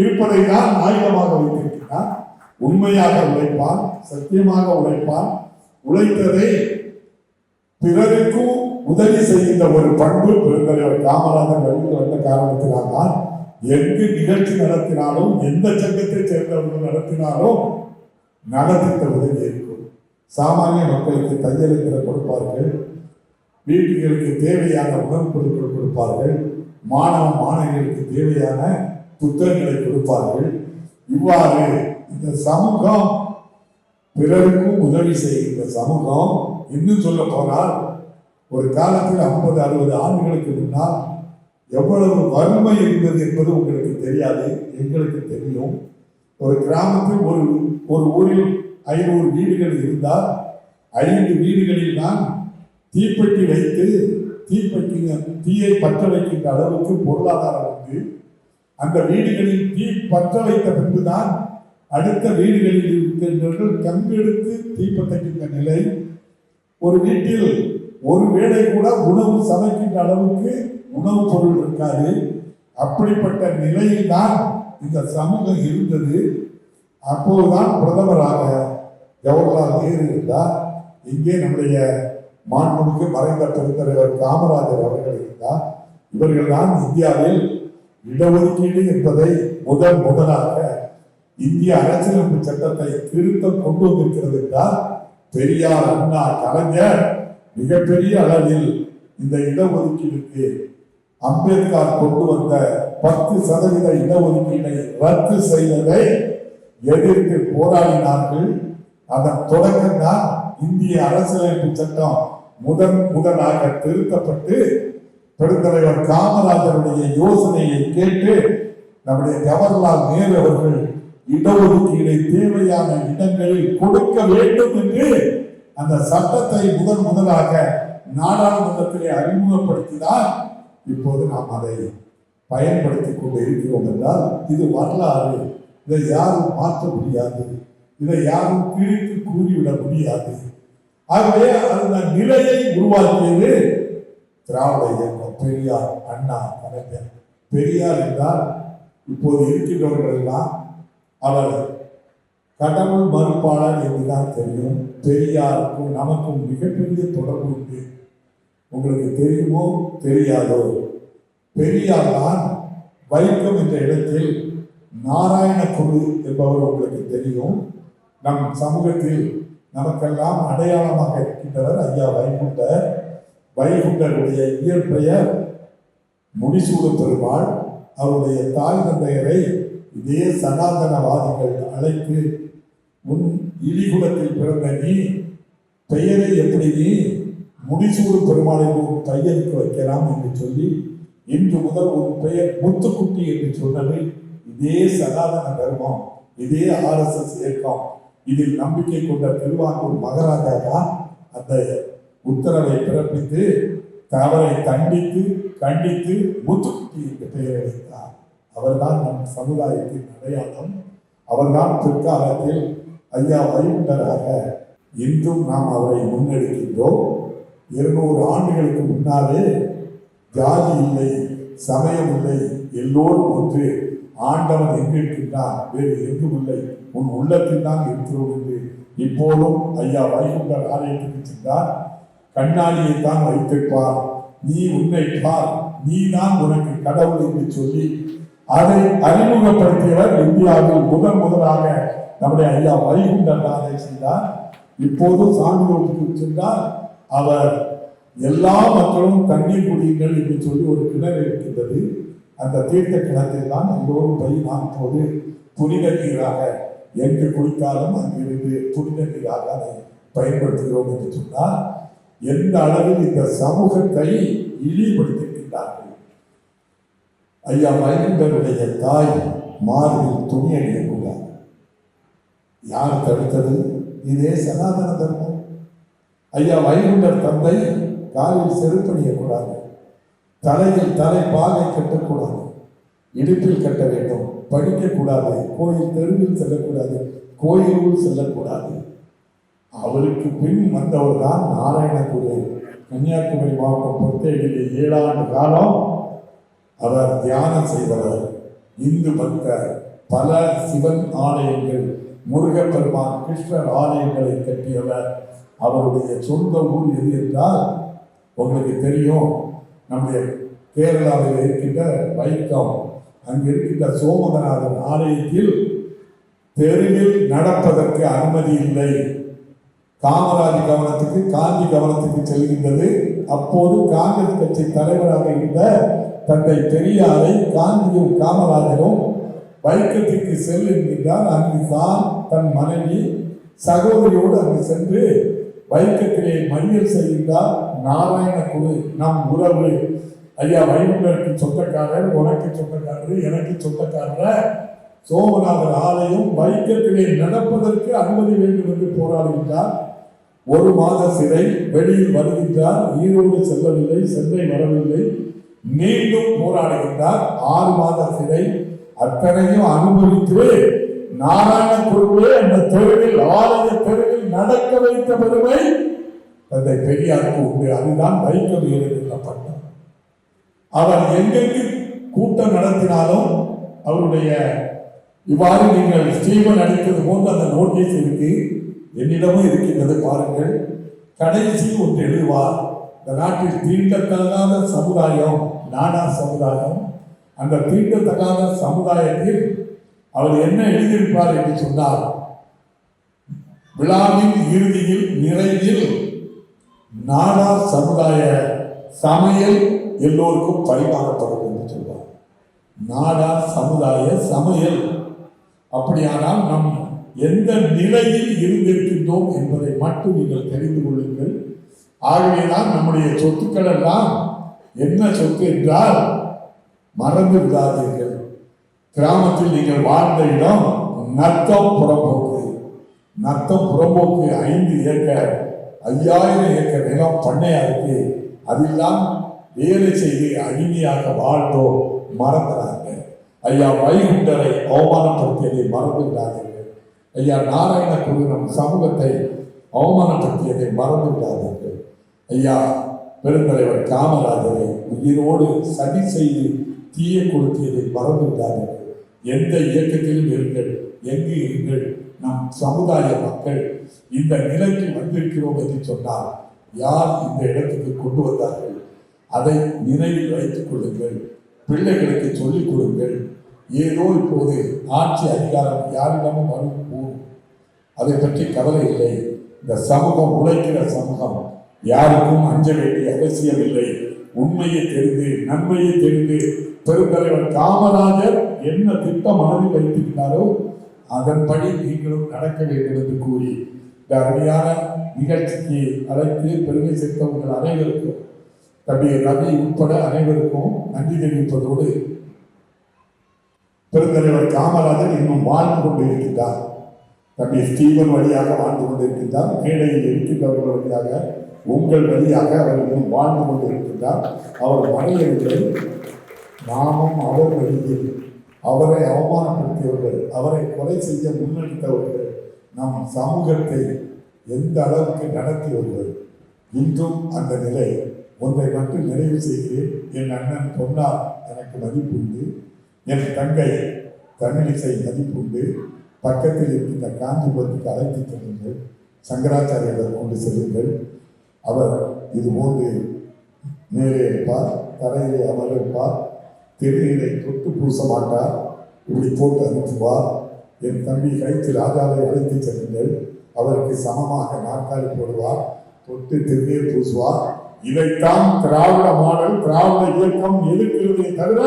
இருப்பதை தான் ஆயுதமாக வைத்திருக்கிறார். உண்மையாக உழைப்பான், சத்தியமாக உழைப்பான். உழைத்ததை பிறருக்கும் உதவி செய்கின்ற ஒரு பண்பு பெருந்தலைவர் காமராஜர் வழியில் வந்த காரணத்தினால் தான் எங்கு நிகழ்ச்சி நடத்தினாலும் எந்த சங்கத்தை சேர்ந்தவர்கள் நடத்தினாலும் நலத்திட்ட உதவி இருக்கும். சாமானிய மக்களுக்கு தையலுக்கிற கொடுப்பார்கள், வீட்டுகளுக்கு தேவையான உணவுப் பொருட்கள் கொடுப்பார்கள், மாணவ மாணவிகளுக்கு தேவையான புத்தகங்களை கொடுப்பார்கள். இவ்வாறு இந்த சமூகம் பிறருக்கும் உதவி செய்கின்ற சமூகம். இன்னும் சொல்ல போனால் ஒரு காலத்தில் 50-60 ஆண்டுகளுக்கு முன்னால் எவ்வளவு வறுமை இருந்தது என்பது உங்களுக்கு தெரியாது, எங்களுக்கு தெரியும். ஒரு கிராமத்தில் ஒரு ஊரில் 500 வீடுகள் இருந்தால் 5 வீடுகளில் தான் தீப்பெட்டி வைத்து தீயை பற்ற வைக்கின்ற அளவுக்கு பொருளாதாரம் வந்து அந்த வீடுகளில் தீ பற்ற வைத்த பின்புதான் அடுத்த வீடுகளில் இருக்கின்றவர்கள் கண்டெடுத்து தீப்பற்றிக்கின்ற நிலை. ஒரு வீட்டில் ஒரு வேளை கூட உணவு சமைக்கின்ற அளவுக்கு உணவுப் பொருள் இருக்காது. அப்படிப்பட்ட நிலையில் தான் இந்த சமூகம் இருந்தது. அப்போதுதான் பிரதமராக ஜவஹர்லால் நேரு இருந்தார். இங்கே நம்முடைய மாண்புமிகு மறைந்த பெருந்தலைவர் காமராஜர் அவர்கள் இருந்தார். இவர்கள் தான் இந்தியாவில் இடஒதுக்கீடு என்பதை முதலாக இந்திய அரசியலமைப்பு சட்டத்தை திருத்தம் கொண்டு வந்திருக்கிறது என்றால் பெரியார், அண்ணா, கலைஞர் மிகப்பெரிய அளவில் இந்த இடஒதுக்கீடுக்கு அம்பேத்கர் கொண்டு வந்த 10% இடஒதுக்கீடை ரத்து செய்வதை எதிர்த்து போராடினார்கள். அதன் தொடக்கம் தான் இந்திய அரசியலமைப்பு சட்டம் முதலாக திருத்தப்பட்டு பெருந்தலைவர் காமராஜருடைய யோசனையை கேட்டு நம்முடைய ஜவஹர்லால் நேரு அவர்கள் இடஒதுக்கீடை தேவையான இடங்களில் கொடுக்க வேண்டும் என்று அந்த சட்டத்தை முதலாக நாடாளுமன்றத்திலே அறிமுகப்படுத்தினால் இப்போது நாம் அதை பயன்படுத்திக் கொண்டு இருக்கிறோம் என்றால் இது வரலாறு. இதை யாரும் மாற்ற முடியாது, இதை யாரும் கிழித்து கூறிவிட முடியாது. ஆகவே அந்த நிலையை உருவாக்கியது திராவிட இயக்கம், பெரியார், அண்ணா, கலைஞர். பெரியார் என்றால் இப்போது இருக்கின்றவர்கள் எல்லாம் அவர் கடவுள் மறுப்பாளர் என்றுதான் தெரியும். பெரியாருக்கும் நமக்கும் மிகப்பெரிய தொடர்பு உண்டு. உங்களுக்கு தெரியுமோ தெரியாதோ, பெரியார் தான் வைக்கம் என்ற இடத்தில் நாராயணகுரு என்பவர் உங்களுக்கு தெரியும். நம் சமூகத்தில் நமக்கெல்லாம் அடையாளமாக இருக்கின்றவர் ஐயா வைகுண்டர். வைகுண்டருடைய இயற்பெயர் முடிசூடு பெருமாள். அவருடைய தாய் தந்தையரை இதே சனாதனவாதிகள் அழைத்து, உன் இலிகுலத்தில் பிறந்த நீ பெயரை எப்படி நீ முடிசூடு பெருமாள் என்று உன் பையனுக்கு வைக்கலாம் என்று சொல்லி, இன்று முதல் உன் பெயர் முத்துக்குட்டி என்று சொன்னது இதே சனாதன தர்மம், இதே RSS இயக்கம். இதில் நம்பிக்கை கொண்ட திருவாங்கூர் மகாராஜா தான் அந்த உத்தரவை பிறப்பித்து அவரை கண்டித்து முத்துக்குட்டி என்று பெயரை வைத்தார். அவர்தான் நம் சமுதாயத்தின் அடையாளம். அவர்தான் பிற்காலத்தில் ஐயா வைகுண்டராக இன்றும் நாம் அவரை முன்னெடுக்கின்றோம். 200 ஆண்டுகளுக்கு முன்னாலே ஜாதி இல்லை, சமயம் இல்லை, எல்லோரும் ஒன்று, ஆண்டவன் எங்கிருக்கின்றான், வேறு எங்கும் இல்லை, உன் உள்ளத்தில் தான் இருக்கிறோம் என்று இப்போதும் ஐயா வைகுண்டர் ஆலயத்துக்கு சென்றார். கண்ணாடியை தான் வைத்திருப்பார், நீ உன்னை பார், நீ தான் உனக்கு கடவுள் என்று சொல்லி அதை அறிமுகப்படுத்தியவர் இந்தியாவில் முதலாக நம்முடைய ஐயா வைகுண்டர் தான் அதை செய்தார். இப்போது சான்றோருக்கு சென்றால் அவர் எல்லா மக்களும் தண்ணீர் குடியுங்கள் என்று சொல்லி ஒரு கிணறு இருக்கின்றது. அந்த தீர்த்த கிணற்றில் தான் எல்லோரும் போய் நாம் இப்போது புனித நீராக எங்கு குடித்தாலும் அங்கிருந்து புனித நீராக அதை பயன்படுத்துகிறோம் என்று சொன்னால் எந்த அளவில் இந்த சமூகத்தை இழிவுபடுத்தியிருக்கின்றார்கள். ஐயா வைகுண்டருடைய தாய் மார்பில் துணி அணியக்கூடாது. யார் தடுத்தது? இதே சனாதன தர்மம். ஐயா வைகுண்டர் தந்தை காலில் செருப்பணியக்கூடாது, தலையில் தலைப்பாகை கட்டக்கூடாது, இடுப்பில் கட்ட வேண்டும், படிக்கக்கூடாது, கோயில் தெருவில் செல்லக்கூடாது, கோயிலுள் செல்லக்கூடாது. அவருக்கு பின் வந்தவர் தான் நாராயணகுரு. கன்னியாகுமரி மாவட்டம் பொறுத்தேடியில் 7 ஆண்டு காலம் அவர் தியானம் செய்தவர். இந்து பக்தர். பல சிவன் ஆலயங்கள், முருகப்பெருமான், கிருஷ்ணர் ஆலயங்களை கட்டியவர். அவருடைய சொந்த ஊர் எது என்றால் உங்களுக்கு தெரியும், நம்முடைய கேரளாவில் இருக்கின்ற வைக்கம். அங்கு இருக்கின்ற சோமநாதன் ஆலயத்தில் தெருவில் நடப்பதற்கு அனுமதி இல்லை. காமராஜ் கவனத்துக்கு, காந்தி கவனத்துக்கு செல்கின்றது. அப்போது காங்கிரஸ் கட்சி தலைவராக இருந்த தந்தை பெரியாரை காந்தியும் காமராஜரும் வைக்கத்திற்கு செல் என்கின்றார். அங்கு தான் தன் மனைவி சகோதரியோடு அங்கு சென்று வைக்கத்திலே மறியல் செய்கின்றார். நாராயணகுரு நம் உறவு, ஐயா வைகுண்டருக்கு சொந்தக்காரர், உனக்கு சொந்தக்காரர், எனக்கு சொந்தக்காரர். சோமநாதர் ஆலயம் வைக்கத்திலே நடப்பதற்கு அனுமதி வேண்டும் என்று போராடுகின்றார். 1 மாத சிறை, வெளியில் வருகின்றார். ஈரோடு செல்லவில்லை, சென்னை வரவில்லை, மீண்டும் போராடுகின்றார். 6 மாத சிறை. அத்தனையும் அனுபவித்து நாராயணகுருவே அந்த தெருவில், ஆலய தெருவில் நடக்க வைத்த பெருமை தந்தை பெரியாருக்கு உண்டு. அதுதான் வைக்கம் எழுதப்பட்டார். அவர் எங்கெங்கு கூட்டம் நடத்தினாலும் அவருடைய இவ்வாறு நீங்கள் ஸ்டீவன் அடித்தது போன்று அந்த நோட்டீஸ் இருக்கு, என்னிடமும் இருக்கின்றது பாருங்கள். கடைசி ஒன்று எழுதுவார், இந்த நாட்டில் தீண்டத்தகாத சமுதாயம் நாடார் சமுதாயம். அந்த தீண்டத்தகாத சமுதாயத்தில் அவர் என்ன எழுதியிருப்பார் என்று சொன்னார், விழாவின் இறுதியில் நிறைவில் நாடார் சமுதாய சமையல் எல்லோருக்கும் பரிமாறப்படும் என்று சொல்வார். நாடார் சமுதாய சமையல். அப்படியானால் நம் எந்த நிலையில் இருந்திருக்கின்றோம் என்பதை மட்டும் நீங்கள் தெரிந்து கொள்ளுங்கள். ஆகவேதான் நம்முடைய சொத்துக்கள் எல்லாம் என்ன சொத்து என்றால் மறந்து விடாதீர்கள். கிராமத்தில் நீங்கள் வாழ்ந்த இடம் நத்தம் புறம்போக்கு. நத்தம் புறம்போக்கு 5 ஏக்கர் 5000 ஏக்கர் நிலம் பண்ணையா இருக்கு. அதெல்லாம் வேலை செய்து அடிமையாக வாழ்ந்தோம், மறந்துடாங்க. ஐயா வைகுண்டரை அவமானப்படுத்தியதை மறந்துவிடாதீர்கள். ஐயா நாராயணகுரு நம் சமூகத்தை அவமானப்படுத்தியதை மறந்துவிடாதீர்கள். ஐயா பெருந்தலைவர் காமராஜரை உயிரோடு சதி செய்து தீய கொளுத்தியதை மறந்து விடாதீர்கள். எந்த இயக்கத்திலும் இருங்கள், எங்கு இருங்கள், நம் சமுதாய மக்கள் இந்த நிலைக்கு வந்திருக்கிறோம் என்று சொன்னால் யார் இந்த இடத்துக்கு கொண்டு வந்தார்கள் அதை நினைவில் வைத்துக் கொள்ளுங்கள். பிள்ளைகளுக்கு சொல்லிக் கொடுங்கள். ஏதோ இப்போது ஆட்சி அதிகாரம் யாரிடமும் வரும் போகும், அதை பற்றி கவலை இல்லை. இந்த சமூகம் உழைக்கிற சமூகம், யாருக்கும் அஞ்ச வேண்டிய அவசியம் இல்லை. உண்மையை தெரிந்து நன்மையை தெரிந்து பெருந்தலைவர் காமராஜர் என்ன திட்டம் மனதில் வைத்திருந்தாரோ அதன்படி நீங்களும் நடக்க வேண்டும் என்று கூறி இந்த அருமையான நிகழ்ச்சிக்கு அழைத்து பெருமை சேர்த்தவர்கள் அனைவருக்கும், தம்பி ரவி உட்பட அனைவருக்கும் நன்றி தெரிவிப்பதோடு, பெருந்தலைவர் காமராஜர் இன்னும் வாழ்ந்து கொண்டிருக்கின்றார். தம்பி ஸ்டீவன் வழியாக வாழ்ந்து கொண்டிருக்கின்றார். மேடையில் இருக்கின்றவர்கள் வழியாக, உங்கள் வழியாக அவர் இன்னும் வாழ்ந்து கொண்டிருக்கின்றார். அவர் மறையவில்லை. நாமும் அவர் வழியில் அவரை அவமானப்படுத்தியவர்கள், அவரை கொலை செய்ய முன்னெடுத்தவர்கள், நம் சமூகத்தை எந்த அளவுக்கு நடத்தியவர்கள், இன்றும் அந்த நிலை. ஒன்றை மட்டும் நிறைவு செய்கிறேன். என் அண்ணன் பொன்னார் எனக்கு மதிப்புண்டு, என் தங்கை தமிழிசை மதிப்புண்டு. பக்கத்தில் இருக்கின்ற காஞ்சிபுரத்துக்கு அழைத்து செல்லுங்கள், சங்கராச்சாரியர் கொண்டு செல்லுங்கள். அவர் இது போன்று மேலே இருப்பார், தரையிலே அமர்ந்திருப்பார், திருநீரை தொட்டு பூச மாட்டார், இப்படி போட்டு அனுப்புவார். என் தம்பி கைத்து ராஜாவை அழைத்து செல்லுங்கள், அவருக்கு சமமாக நாற்காலி போடுவார், தொட்டு திருநீர் பூசுவார். இதைத்தான் திராவிட மாடல், திராவிட இயக்கம் எதிர்க்கிறதே தவிர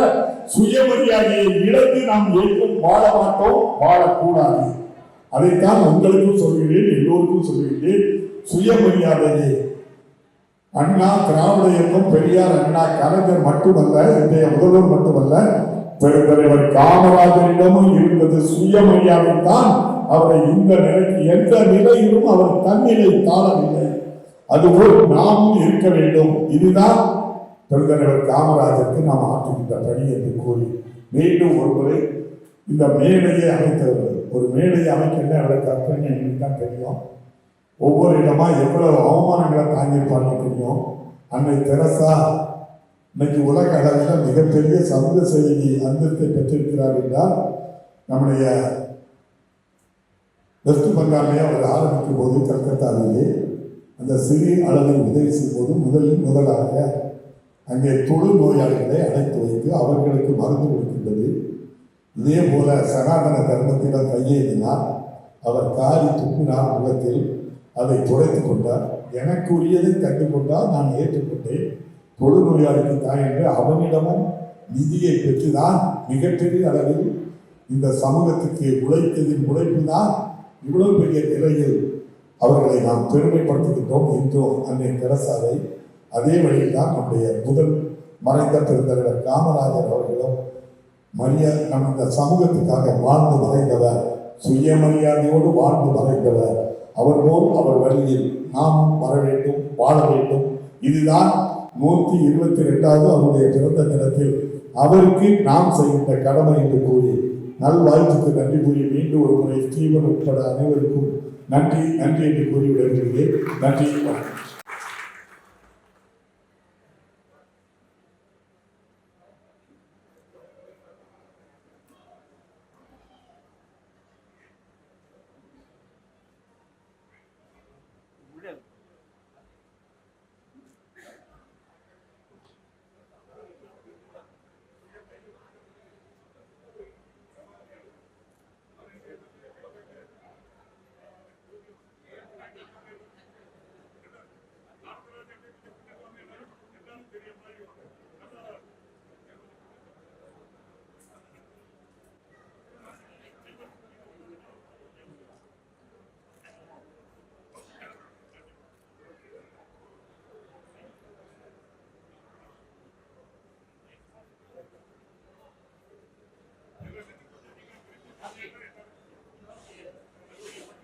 சுயமரியாதையை இழந்து நாம் இயக்கம் வாழ மாட்டோம், வாழக்கூடாது. அதைத்தான் உங்களுக்கும் சொல்கிறேன், எல்லோருக்கும் சொல்கிறேன். சுயமரியாதையை அண்ணா திராவிட இயக்கம், பெரியார், அண்ணா, கலைஞர் மட்டுமல்ல, இன்றைய முதல்வர் மட்டுமல்ல, பெருந்தலைவர் காமராஜரிடமும் இருந்தது சுயமரியாதை தான். அவரை இந்த நிலைக்கு எந்த நிலையிலும் அவர் தன்னிலை தாழவில்லை. அதுபோல் நாமும் இருக்க வேண்டும். இதுதான் பெருந்தலைவர் காமராஜருக்கு நாம் ஆற்றுகின்ற பணி என்று கூறி, மீண்டும் ஒருமுறை இந்த மேடையை அமைத்தவர்கள், ஒரு மேடையை அமைக்கின்ற அவரை கற்பனை எங்களுக்கு தான் தெரியும். ஒவ்வொரு இடமா எவ்வளவு அவமானங்களை தாங்கியிருப்பாங்க தெரியும். அன்னை தெரசா இன்னைக்கு உலக அளவில் மிகப்பெரிய சமூக செய்தி அந்தத்தை பெற்றிருக்கிறார் என்றால், நம்முடைய வெஸ்ட் பெங்காலே அவர் ஆரம்பிக்கும் போது கல்கத்தாவிலே அந்த சிறிய அளவில் உதவி செய்யும் போது முதலாக அங்கே தொழு நோயாளிகளை அழைத்து வைத்து அவர்களுக்கு மருந்து கொடுக்கின்றது. இதே போல சனாதன தர்மத்திடம் கையேறினார். அவர் காரி துப்பினார் முகத்தில், அதை துடைத்து கொண்டார். எனக்கு உரியதை கண்டு கொண்டால் நான் ஏற்றுக்கொண்டேன். தொழு நோயாளிக்கு தாய் என்று அவனிடமும் நிதியை பெற்றுதான் மிகப்பெரிய அளவில் இந்த சமூகத்துக்கு உழைத்ததின் உழைப்பு தான் இவ்வளவு பெரிய நிலையில் அவர்களை நாம் பெருமைப்படுத்துகின்றோம் என்றும் அன்னை தெரசாவை. அதே வழியில் தான் நம்முடைய முதல் மறைந்த பெருந்தலைவர் காமராஜர் அவர்களும் நம் இந்த சமூகத்துக்காக வாழ்ந்து மறைந்தவர், சுயமரியாதையோடு வாழ்ந்து மறைந்தவர். அவர் போல் அவர் வழியில் நாமும் வர வேண்டும், வாழ வேண்டும். இதுதான் 122வது அவருடைய பிறந்த தினத்தில் அவருக்கு நாம் செய்கின்ற கடமை என்று கூறி, நல்வாழ்த்துக்கு நன்றி கூறி, மீண்டும் ஒரு முறை ஸ்டீவன் உட்பட அனைவருக்கும் நன்றி நன்றி என்று கூறி விடைபெறுகிறேன். நன்றி.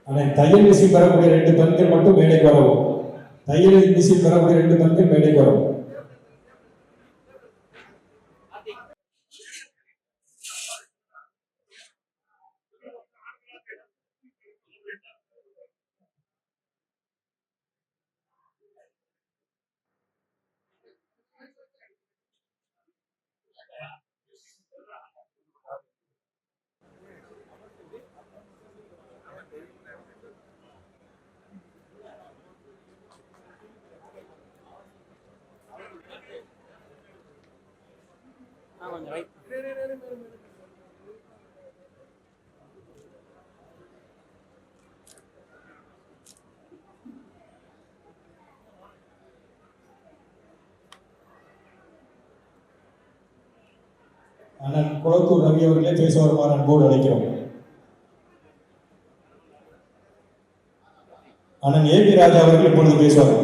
ஆனால் தையல் மிஷின் பெறக்கூடிய 2 பெண்கள் மட்டும் மேடைக்கு வரவும். தையல் மிஷின் பெறக்கூடிய 2 பெண்கள் மேடைக்கு வரவும். அண்ணன் குளத்தூர் ரவி அவர்களே பேச வருமாறு அன்போடு அழைக்கிறோம். அண்ணன் ஏபி ராஜா அவர்கள் இப்பொழுது பேசுவார்.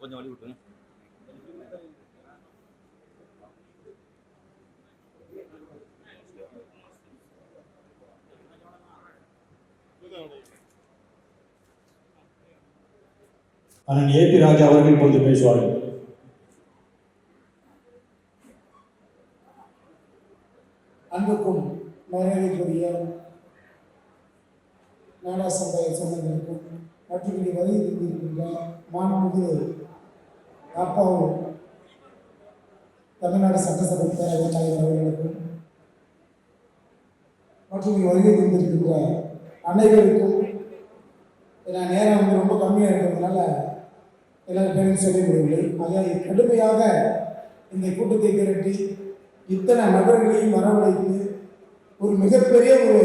கொஞ்சம் வழி விட்டுங்க. அண்ணன் ஏபி ராஜா அவர்கள் இப்பொழுது பேசுவார்கள். அன்புக்கும் மரியாதைக்குரிய நாடா சமுதாய சொந்தங்களுக்கும் மற்றும் இங்கே வருகை தந்திருக்கின்ற மாண்புமிகு அப்பாவும் தமிழ்நாடு சட்டசபை பேரவைத் தலைவர் அவர்களுக்கும் மற்றும் இங்கே வருகை தந்திருக்கின்ற அனைவருக்கும் நான் நேரம் வந்து ரொம்ப கம்மியாக இருக்கிறதுனால எல்லாரும் பேரும் சொல்ல முடியவில்லை. ஆகையால் கடுமையாக இந்த கூட்டத்தை திரட்டி இத்தனை நபர்களையும் வரவழைத்து ஒரு மிகப்பெரிய ஒரு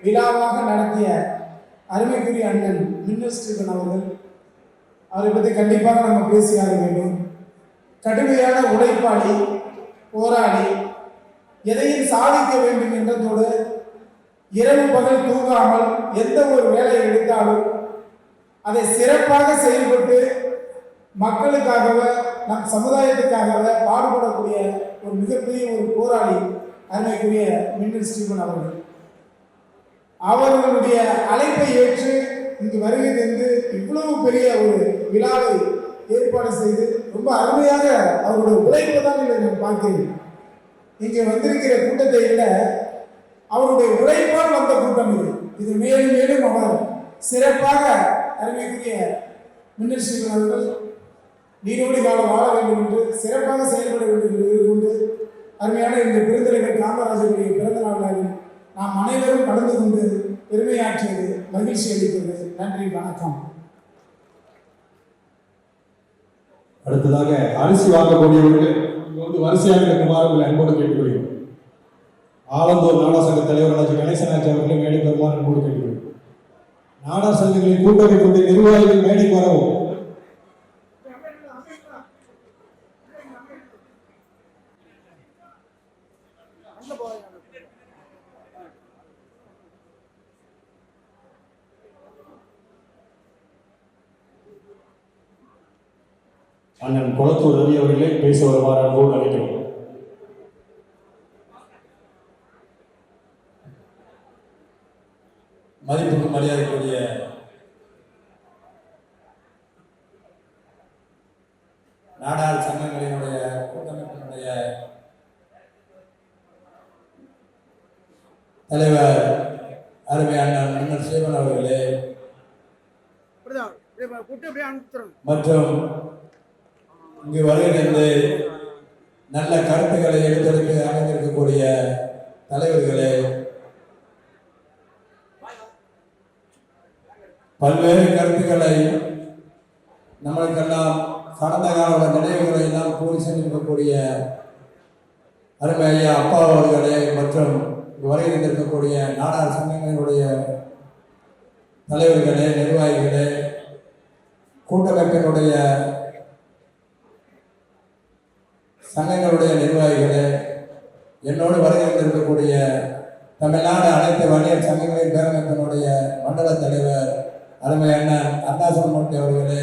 விழாவாக நடத்திய அருமைக்குரிய அண்ணன் மின்னல் ஸ்டீபன் அவரை பற்றி கண்டிப்பாக நம்ம பேசியாக வேண்டும். கடுமையான உழைப்பாளி, போராளி, எதையும் சாதிக்க வேண்டும் என்றதோடு இரவு பகல் தூங்காமல் எந்த ஒரு வேலையை எடுத்தாலும் அதை சிறப்பாக செயல்பட்டு மக்களுக்காகவே நம் சமுதாயத்துக்காகவே பாடுபடக்கூடிய ஒரு மிகப்பெரிய ஒரு போராளி அருமைக்குரிய மின்னல் ஸ்டீபன் அவர்களுடைய அழைப்பை ஏற்று இங்கு வருகை தந்து இவ்வளவு பெரிய ஒரு விழாவை ஏற்பாடு செய்து ரொம்ப அருமையாக அவருடைய உழைப்பு தான் இதை நான் பார்க்கிறேன். இங்கே வந்திருக்கிற கூட்டத்தை விட அவருடைய உழைப்பால் வந்த கூட்டம் இது மேலும் மேலும் அவர் சிறப்பாக அருமைக்குரிய மின்னல் ஸ்டீபன் அவர்கள் நீரோடி காலம் வாழ வேண்டும் என்று சிறப்பாக செயல்பட வேண்டும் என்று கொண்டு அருமையான இந்த பெருந்தலைவர் காமராஜருடைய பிறந்த நாளில் நாம் அனைவரும் கலந்து கொண்டு பெருமையாற்றியது மகிழ்ச்சி அளித்தது. நன்றி, வணக்கம். அடுத்ததாக அரிசி வாங்கக்கூடியவர்கள் வந்து வரிசையாக இருக்குமாறு உங்களை அன்போடு கேட்டுக்கொள்கிறோம். ஆலந்தூர் நாடா சங்க தலைவர் ராஜ கணேசனாச்சி அவர்களை மேடைக்கு வருமாறு அன்போடு கேட்டுக்கொள்கிறோம். நாடா சங்கங்களின் கூட்டமைப்புடைய நிர்வாகிகள் மேடைக்கு வரவும். அண்ணன் குளத்தூர் ரவி அவர்களே பேச வருமாறு அன்போடு அழைக்கிறோம். மதிப்புக்கு மரியாதைக்குரிய நாடார் சங்கங்களினுடைய கூட்டமைப்பினுடைய தலைவர் அருமை அண்ணன் மின்னல் ஸ்டீபன் அவர்களே மற்றும் இங்கு வருகிறது நல்ல கருத்துக்களை எடுத்தெடுத்து அமைந்திருக்கக்கூடிய தலைவர்களே, பல்வேறு கருத்துக்களை நம்மளுக்கெல்லாம் கடந்த கால நினைவுகளை எல்லாம் கூறி சென்றிருக்கக்கூடிய அருமை ஐயா அப்பா அவர்களே மற்றும் வருகின்றிருக்கக்கூடிய நாடார் சங்கங்களினுடைய தலைவர்களே, நிர்வாகிகளே, கூட்டமைப்பினுடைய சங்கங்களுடைய நிர்வாகிகளே, என்னோடு வருகின்றிருக்கக்கூடிய தமிழ்நாடு அனைத்து வணிகர் சங்கங்களின் பேரமைப்பினுடைய மண்டல தலைவர் அருமை அண்ணன் அண்ணாசன்மூர்த்தி அவர்களே,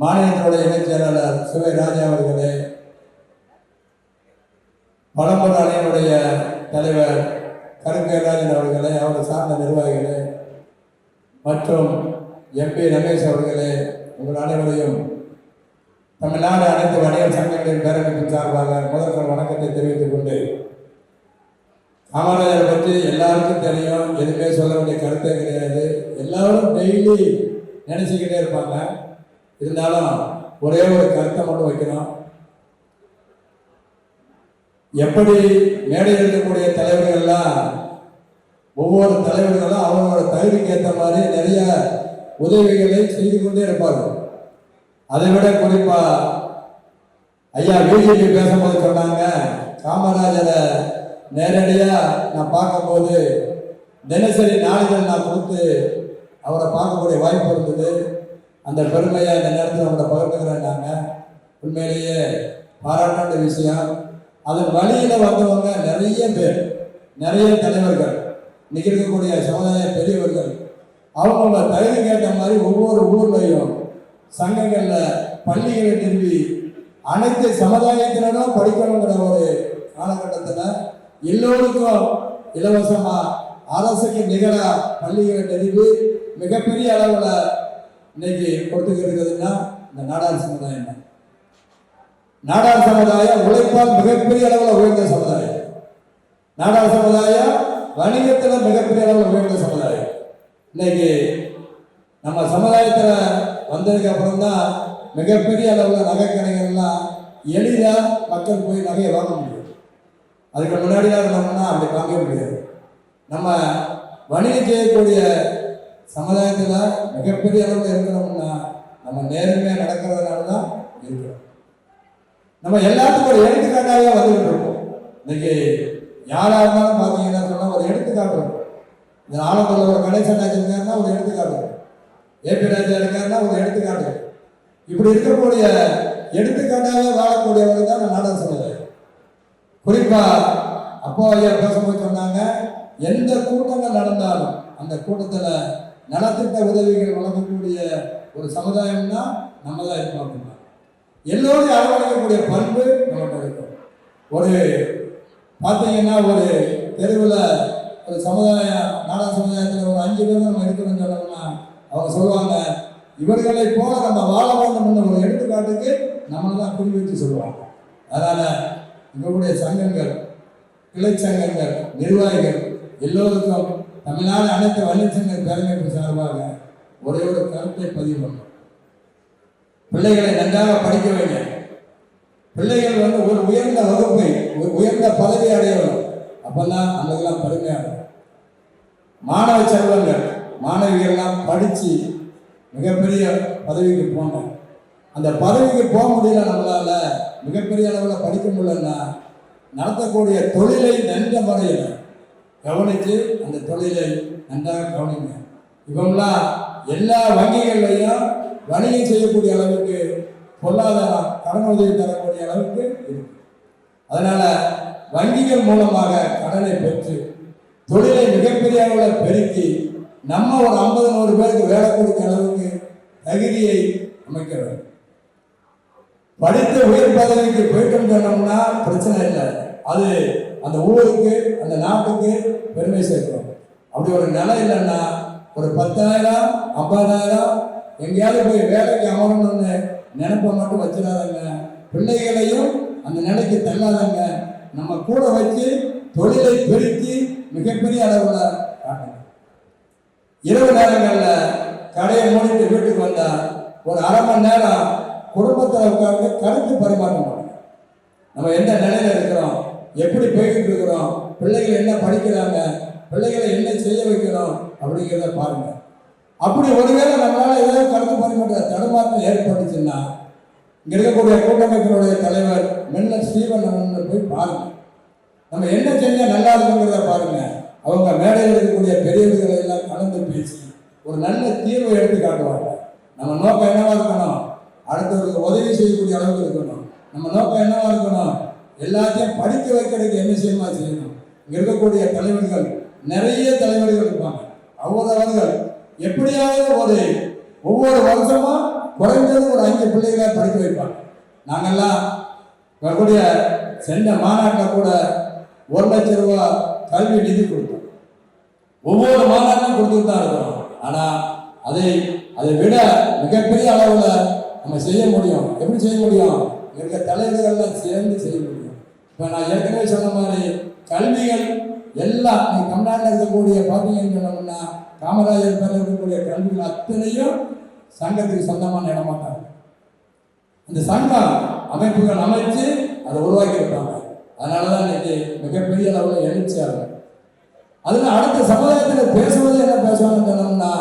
மாநிலத்தினுடைய இணைச் செயலாளர் சிவை ராஜா அவர்களே, பழம்பொரு அணியினுடைய தலைவர் கருப்பேராஜன் அவர்களே, அவரை சார்ந்த நிர்வாகிகளே மற்றும் எம்பி ரமேஷ் அவர்களே, உங்கள் அனைவரையும் தமிழ்நாடு அனைத்து வணிகர் சங்கங்களின் பேரமைப்பின் சார்பாக முதற்கண் வணக்கத்தை தெரிவித்துக் கொண்டு, காமராஜரை பற்றி எல்லாருக்கும் தெரியும், எதுவுமே சொல்ல வேண்டிய கருத்தே கிடையாது. எல்லாரும் டெய்லி நினைச்சுக்கிட்டே இருப்பாங்க. இருந்தாலும் ஒரே ஒரு கருத்தை மட்டும் வைக்கணும். எப்படி மேடையில் இருக்கக்கூடிய தலைவர்கள்லாம் ஒவ்வொரு தலைவர்களும் அவங்களோட தகுதிக்கு ஏற்ற மாதிரி நிறைய உதவிகளை செய்து கொண்டே இருப்பார்கள். அதை விட குறிப்பா ஐயா பிஜேபி பேசும்போது சொன்னாங்க, காமராஜரை நேரடியா நான் பார்க்கும்போது தினசரி நாளிதழ் நான் கொடுத்து அவரை பார்க்கக்கூடிய வாய்ப்பு இருந்தது. அந்த பெருமையை இந்த நேரத்தில் அவரை பகிர்ந்துக்கிறேன்னாங்க. உண்மையிலேயே பாராட்டாண்ட விஷயம். அதன் வழியில் வந்தவங்க நிறைய பேர், நிறைய தலைவர்கள், இன்னைக்கு இருக்கக்கூடிய சமுதாய பெரியவர்கள், அவங்க தகுதிக்கு ஏற்ற மாதிரி ஒவ்வொரு ஊர்லையும் சங்கங்களில் பள்ளிகளை நிறுவி அனைத்து சமுதாயத்தினரும் படிக்கணுங்கிற ஒரு காலகட்டத்தில் எல்லோருக்கும் இலவசமாக அரசுக்கு நிகராக பள்ளிகளை நிறுவி மிகப்பெரிய அளவில் இன்னைக்கு கொடுத்துக்கிட்டு இருக்குதுன்னா இந்த நாடார் சமுதாயம் தான். நாடார் சமுதாயம் உழைப்பால் மிகப்பெரிய அளவில் உயர்ந்த சமுதாயம். நாடார் சமுதாயம் வணிகத்தில் மிகப்பெரிய அளவில் உயர்ந்த சமுதாயம். இன்னைக்கு நம்ம சமுதாயத்தில் வந்ததுக்கு அப்புறம் தான் மிகப்பெரிய அளவில் நகைக்கடைகள்லாம் எளிதாக மக்கள் போய் நகையை வாங்க முடியும். அதுக்கு முன்னாடியாக இருந்தோம்னா அப்படி வாங்க முடியாது. நம்ம வணிகம் செய்யக்கூடிய சமுதாயத்தில் மிகப்பெரிய அளவில் இருக்கிறோம்னா நம்ம நேர்மையாக நடக்கிறதுனால தான் இருக்கிறோம். நம்ம எல்லாத்துக்கும் ஒரு எடுத்துக்காட்டாகவே வந்துகிட்டு இருக்கோம். இன்னைக்கு யாராக இருந்தாலும் பார்த்தீங்கன்னா சொன்னால் ஒரு எடுத்துக்காட்டு இருக்கும். இந்த ஆலந்தூரில் ஒரு கணேசன் ராஜா இருக்காருன்னா ஒரு எடுத்துக்காட்டு இருக்கும். ஏபி ராஜா இருக்காருன்னா ஒரு எடுத்துக்காட்டு. இப்படி இருக்கக்கூடிய எடுத்துக்காட்டாக வாழக்கூடியவர்கள் தான் நாடார் சமுதாயம். குறிப்பாக அப்பா ஐயா பேசும்போது சொன்னாங்க, எந்த கூட்டங்கள் நடந்தாலும் அந்த கூட்டத்தில் நலத்திட்ட உதவிகள் வழங்கக்கூடிய ஒரு சமுதாயம்னா நம்ம தான் இருப்பாங்க. எல்லோரும் அரவணைக்கக்கூடிய பண்பு நம்மகிட்ட இருக்கும். ஒரு பார்த்தீங்கன்னா ஒரு தெருவில் ஒரு சமுதாயம், நாடார் சமுதாயத்தில் ஒரு 5 பேர் நம்ம இருக்கணும்னு சொன்னோம்னா அவங்க சொல்லுவாங்க, இவர்களை போல நம்ம வாழ வேண்டும்னு ஒரு எடுத்துக்காட்டுக்கு நம்மளை தான் குறி வச்சு சொல்லுவாங்க. அதனால் இவருடைய சங்கங்கள், கிளை சங்கங்கள், நிர்வாகிகள் எல்லோருக்கும் தமிழ்நாடு அனைத்து வன்னியர் பேரமைப்பு சார்பாக ஒரே ஒரு கருத்தை பதிவு பண்ணணும். பிள்ளைகளை நன்றாக படிக்க வைங்க. பிள்ளைகள் ஒரு உயர்ந்த வகுப்பை, உயர்ந்த பதவி அடையணும். அப்பெல்லாம் நமக்கெல்லாம் பெருமையாக மாணவ செல்வங்கள், மாணவிகள்லாம் படித்து மிகப்பெரிய பதவிக்கு போனோம். அந்த பதவிக்கு போக முடியல, நம்மளால மிகப்பெரிய அளவில் படிக்க முடியலன்னா நடத்தக்கூடிய தொழிலை நன்ற முறையில் கவனித்து அந்த தொழிலை நன்றாக கவனிங்க. இவங்களாம் எல்லா வங்கிகள்லையும் வணிகம் செய்யக்கூடிய அளவுக்கு பொருளாதாரம் கடன் உதவி தரக்கூடிய அளவுக்கு இருக்கு. அதனால வங்கிகள் மூலமாக கடனை பெற்று தொழிலை மிகப்பெரிய அளவில் பெருக்கி நம்ம ஒரு 50-100 பேருக்கு வேலை கொடுக்க அளவுக்கு தகுதியை அமைக்க வேண்டும். படித்த உயர் பதவிக்கு போயிட்டு சொன்னோம்னா பிரச்சனை இல்லை, அது அந்த ஊருக்கு அந்த நாட்டுக்கு பெருமை சேர்க்கும். அப்படி ஒரு நிலை இல்லைன்னா ஒரு 10,000 50,000 எங்கேயாவது போய் வேலைக்கு அமரணும்னு நினைப்ப மட்டும் வச்சிடாதங்க. பிள்ளைகளையும் அந்த நிலைக்கு தள்ளாதங்க. நம்ம கூட வச்சு தொழிலை பெருக்கி மிகப்பெரிய அளவில் காட்டணும். இரவு நேரங்களில் கடையை மூடிட்டு வீட்டுக்கு வந்தா ஒரு 1/2 மணி நேரம் குடும்பத்தில் உட்கார்ந்து கருத்து பரிமாற்றம் பண்ணணும். நம்ம எந்த நிலையில இருக்கிறோம், எப்படி போய்கிட்டு இருக்கிறோம், பிள்ளைகள் என்ன படிக்கிறாங்க, பிள்ளைகளை என்ன செய்ய வைக்கிறோம் அப்படிங்கிறத பாருங்க. அப்படி ஒருவேளை நம்மளால ஏதாவது கருத்து பரிமாற்ற தடுமாற்றம் ஏற்பட்டுச்சுன்னா இங்க இருக்கக்கூடிய கூட்டமைப்பினுடைய தலைவர் மென்னர் ஸ்டீவன் போய் பாருங்க. நம்ம என்ன செஞ்சா நல்லா இருக்குங்கிறத பாருங்க. அவங்க மேடையில் இருக்கக்கூடிய பெரியவர்களை எல்லாம் கலந்து பேசி ஒரு நல்ல தீர்வை எடுத்து காட்டுவாங்க. நம்ம நோக்கம் என்னவா இருக்கணும், அடுத்தவருக்கு உதவி செய்யக்கூடிய அளவுக்கு இருக்கணும். நம்ம நோக்கம் என்னவா இருக்கணும், எல்லாத்தையும் படிக்க வைக்கிறதுக்கு என்ன செய்யணும். இங்க இருக்கக்கூடிய தலைவர்கள் நிறைய தலைவர்கள் இருப்பாங்க. அவர்கள் எப்படியாவது ஒவ்வொரு வருஷமும் குறைந்தது ஒரு 5 பிள்ளைகளை படிக்க வைப்பாங்க. நாங்கெல்லாம் வரக்கூடிய சென்ற மாநாட்டில் கூட 1 லட்சம் ரூபாய் கல்வி நிதி கொடுத்தோம். ஒவ்வொரு மாநாட்டிலும் கொடுத்துட்டு தான் இருக்கிறோம். ஆனால் அதை விட மிகப்பெரிய அளவில் நம்ம செய்ய முடியும். எப்படி செய்ய முடியும், இருக்க தலைவர்கள்லாம் சேர்ந்து செய்ய முடியும். இப்போ நான் ஏற்கனவே சொன்ன மாதிரி கல்விகள் எல்லாம் நீங்கள் தமிழ்நாட்டில் இருக்கக்கூடிய பார்த்தீங்கன்னு சொன்னோம்னா காமராஜர் பேரில் இருக்கக்கூடிய கல்விகள் அத்தனையும் சங்கத்துக்கு சொந்தமான இடமாட்டாங்க. இந்த சங்கம் அமைப்புகள் அமைச்சு அதை உருவாக்கி இருப்பாங்க. அதனால தான் இன்னைக்கு மிகப்பெரிய அளவில் எழுச்சியாகும். அதில் அடுத்த சமுதாயத்தில் பேசுவது என்ன பேசுவாங்கன்னு சொன்னோம்னா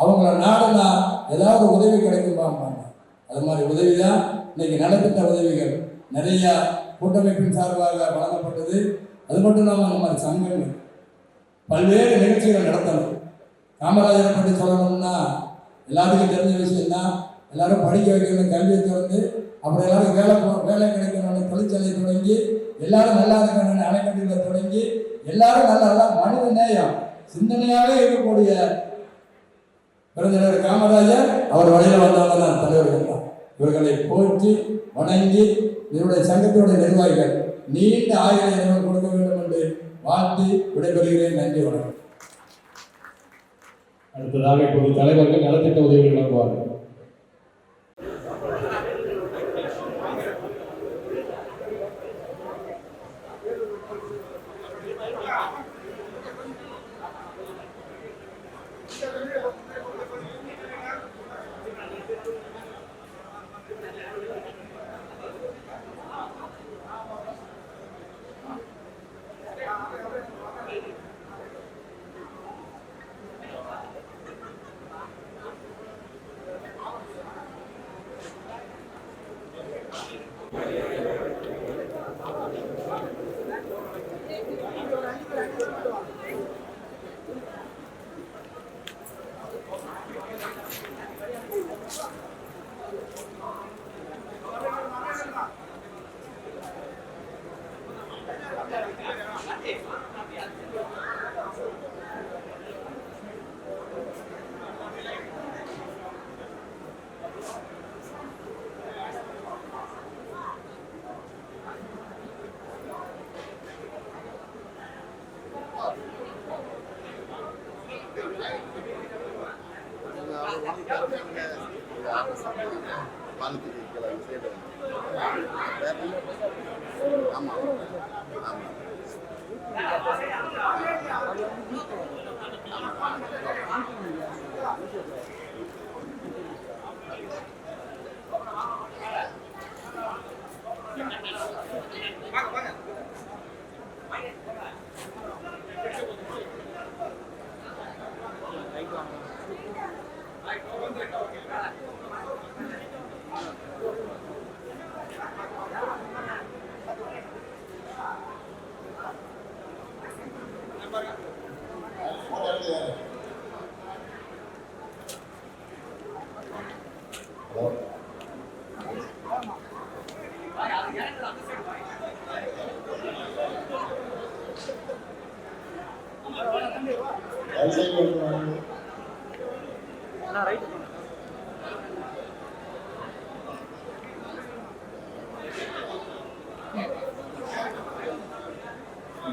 அவங்கள நாடுனா ஏதாவது உதவி கிடைக்குமாம்பாங்க. அது மாதிரி உதவி தான் இன்னைக்கு நலத்திட்ட உதவிகள் நிறைய கூட்டமைப்பின் சார்பாக வழங்கப்பட்டது. அது மட்டும் இல்லாமல் அந்த மாதிரி சங்கங்கள் பல்வேறு நிகழ்ச்சிகள் நடத்தணும். காமராஜரை பற்றி சொல்லணும்னா எல்லாத்துக்கும் தெரிஞ்ச விஷயம் தான். எல்லாரும் படிக்க வைக்கணும், கல்வியை திறந்து, அப்புறம் எல்லாரும் வேலை கிடைக்கணும்னு தொழிற்சாலை தொடங்கி, எல்லாரும் நல்லா இருக்கணும்னு அணைக்கட்டில தொடங்கி, எல்லாரும் நல்லா மனித நேயம் சிந்தனையாகவே இருக்கக்கூடிய பெருந்தலைவர் காமராஜர் அவர் வழியில் வந்தவங்க தான் தலைவர்கள் தான். இவர்களை போற்றி வணங்கி இவருடைய சங்கத்தினுடைய நிர்வாகிகள் நீண்ட ஆயுளை கொடுக்க வேண்டும் என்று வாழ்த்தி விடைபெறுகிறேன். நன்றி, வணக்கம். அடுத்ததாக இப்போது தலைவர்கள் நலத்திட்ட உதவிகள் வழங்குவார்கள்.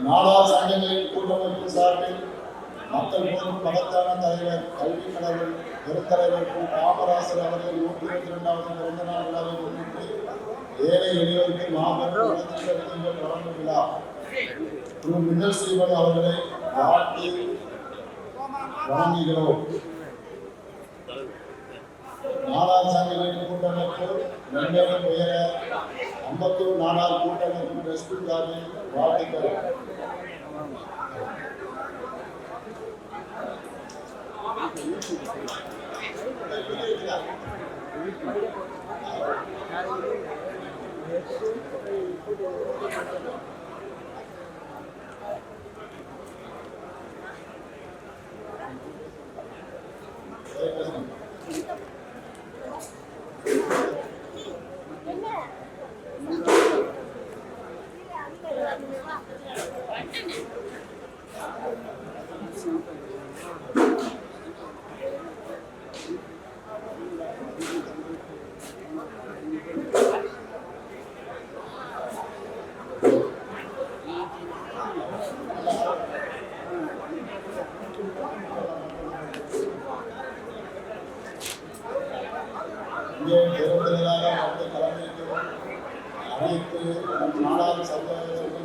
நாடார் சங்கங்களின் கூட்டமைப்பு சார்பில் மக்கள் போரும் மகத்தான தலைவர் கல்வி கடவுள் பெருந்தலைவர் காமராசர் அவர்கள் 122வது பிறந்த நாள் விழாவை முன்னிட்டு ஏழை எளியோருக்கு மாபெரும் நலத்திட்ட உதவிகள் வழங்கும் விழா திரு மின்னல் ஸ்ரீவன் அவர்களை வாழ்த்தி வழங்குகிறோம். நாடார் சங்கங்களின் கூட்டமைப்பு மென்மேலும் உயர அம்பத்தூர் நாடார் கூட்டமைப்பு ட்ரஸ்ட் சார்பில் வாழ்த்துக்கள். இங்கே பெருந்திரளாக வந்து கலந்துரைத்து அனைத்து நாடார் சங்கங்களுக்கு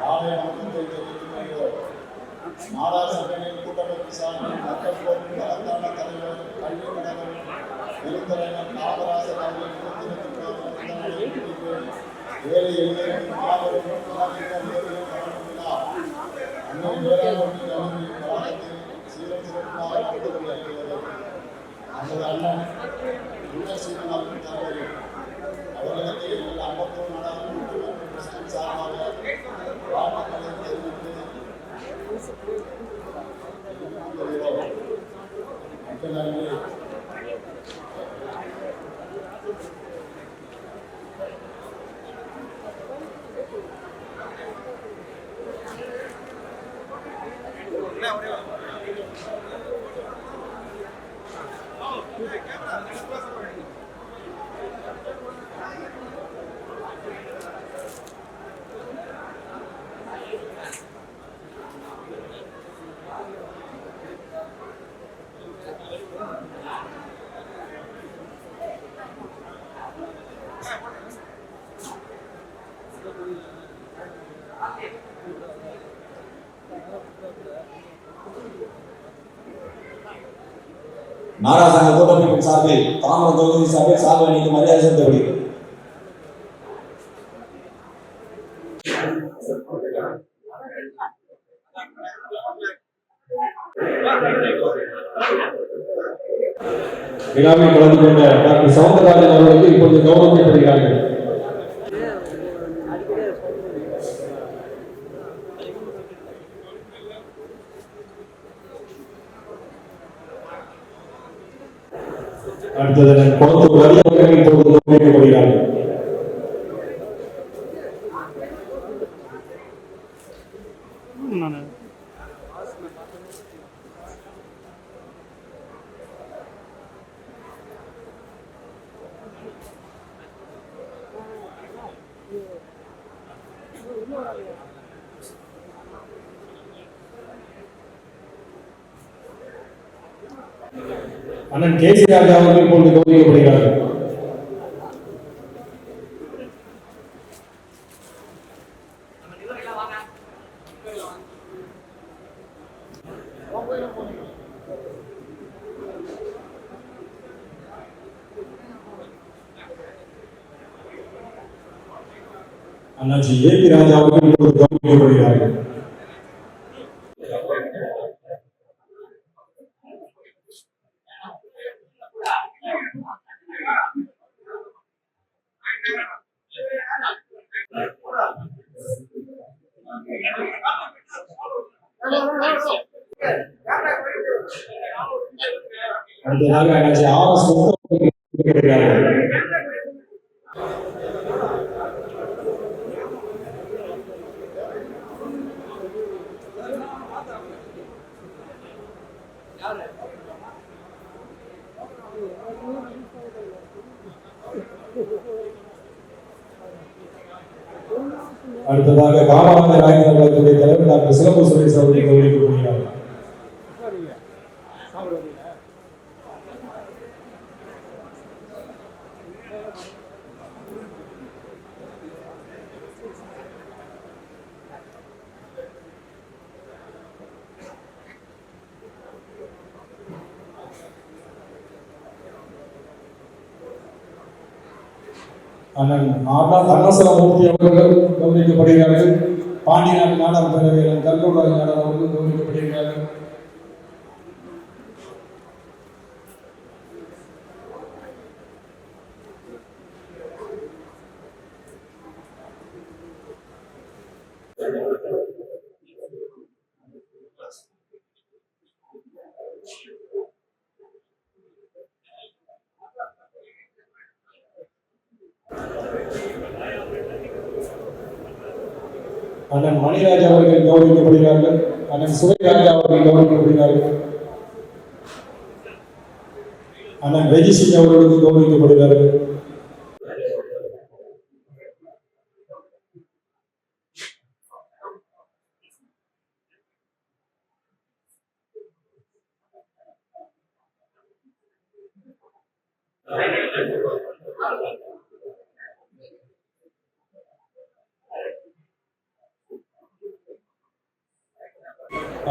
மாலை வணக்கத்தை தெரிவித்துக் கொள்கிறோம். நாடார் சங்கங்களின் கூட்டமைப்பு சார்பில் மக்கள் போரும் மகத்தான தலைவர் கல்வி கடவுள் பெருந்தலைவர் காமராசர் அவர்களின் 122வது பிறந்த நாளை முன்னிட்டு ஏழை எளியோருக்கு மாபெரும் நலத்திட்ட உதவிகள் வழங்கும் விழா அன்னை வேளாண்மை கல்லூரி வளாகத்தில் சீரும் சிறப்பாக நடத்தப்படுகிறது. நமது அண்ணன் சீமன் அவர்கள் அவர்களுக்கு எங்கள் 51 நாடாளுமன்ற கிறிஸ்டின் சார்பாக வாழ்த்துக்களை தெரிவித்து மிக்க நன்றி. நாராசங்க கூட்டமைப்பின் சார்பில் தாமரம் தொகுதி சார்பில் சால்வை அணிந்து மரியாதை செலுத்தப்படுகிறது. விழாவில் கலந்து கொண்ட டாக்டர் சவுந்தரராஜன் அவர்களுக்கு இப்பொழுது கௌரவிக்கப்படுகிறார்கள். அடுத்தது குளத்தூர் ரவி அவர்கள் இப்பொழுது கௌரவிக்கப்படுகிறார்கள். அண்ணன் கேசி ராஜா அவர்கள் இப்பொழுது கௌரவிக்கப்படுகிறார்கள். அண்ணாச்சி ஏபி ராஜா அவர்கள் இப்பொழுது கௌரவிக்கப்படுகிறார்கள். அடுத்ததாக அண்ணாச்சி ஆர்.எஸ். கௌரவிக்கப்படுகிறார்கள். அடுத்ததாக காமராஜர் ஆய்வுகளுடைய தலைவர் டாக்டர் சிலம்பு சுரேஷ் அவர்கள் கௌரவிக்கப்படுகிறார்கள். அண்ணன் அன்னசரமூர்த்தி அவர்கள் கௌரவிக்கப்படுகிறார்கள். பாண்டிநாட்டு நாடார் பேரவையில் கல்லூராஜ் நாடார் அவர்கள் கௌரவிக்கப்படுகிறார்கள். அண்ணன் மணிராஜ் அவர்கள் கௌரவிக்கப்படுகிறார்கள். அண்ணன் சுரேராஜா அவர்கள் கௌரவிக்கப்படுகிறார்கள். அண்ணன் ரெஜிசிங் அவர்களுக்கு கௌரவிக்கப்படுகிறார்கள்.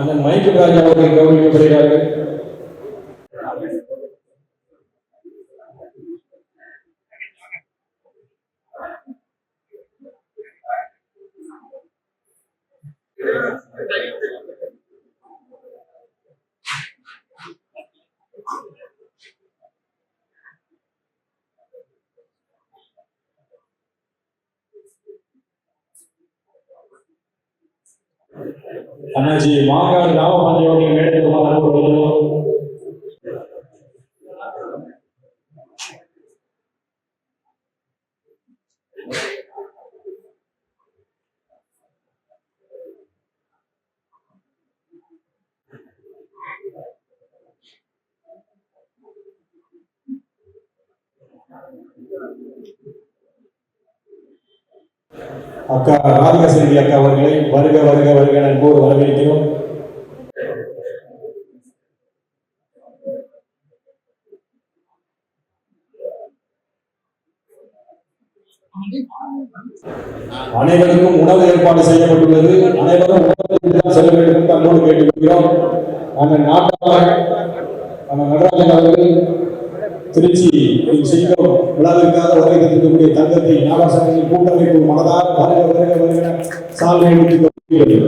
அண்ணன் மைக்கேல் ராஜா அவர்கள் கௌரவிக்கப்படுகிறார்கள். அண்ணாச்சி மாங்காடு ராமபாண்டி அவர்கள் மேடைக்கு வருமாறு அன்போடு அக்கா ராதிகா செல்வி அக்கா அவர்களை வருக வருக வருக அன்போடு வரவேற்கிறோம். அனைவருக்கும் உணவு ஏற்பாடு செய்யப்பட்டுள்ளது. அனைவரும் உணவு செல்ல வேண்டும் என்று அன்போடு கேட்டுக்கொள்கிறோம். அண்ணன் நடராஜன் அவர்கள் திருச்சி செய்யும் விழாவிற்காக வருகை தந்திருக்கக்கூடிய தங்கத்தை ஞாபகங்களின் கூட்டமைப்பு மனதார் வருக வருக வருக சால்வை அளித்துக் கொள்கிறது.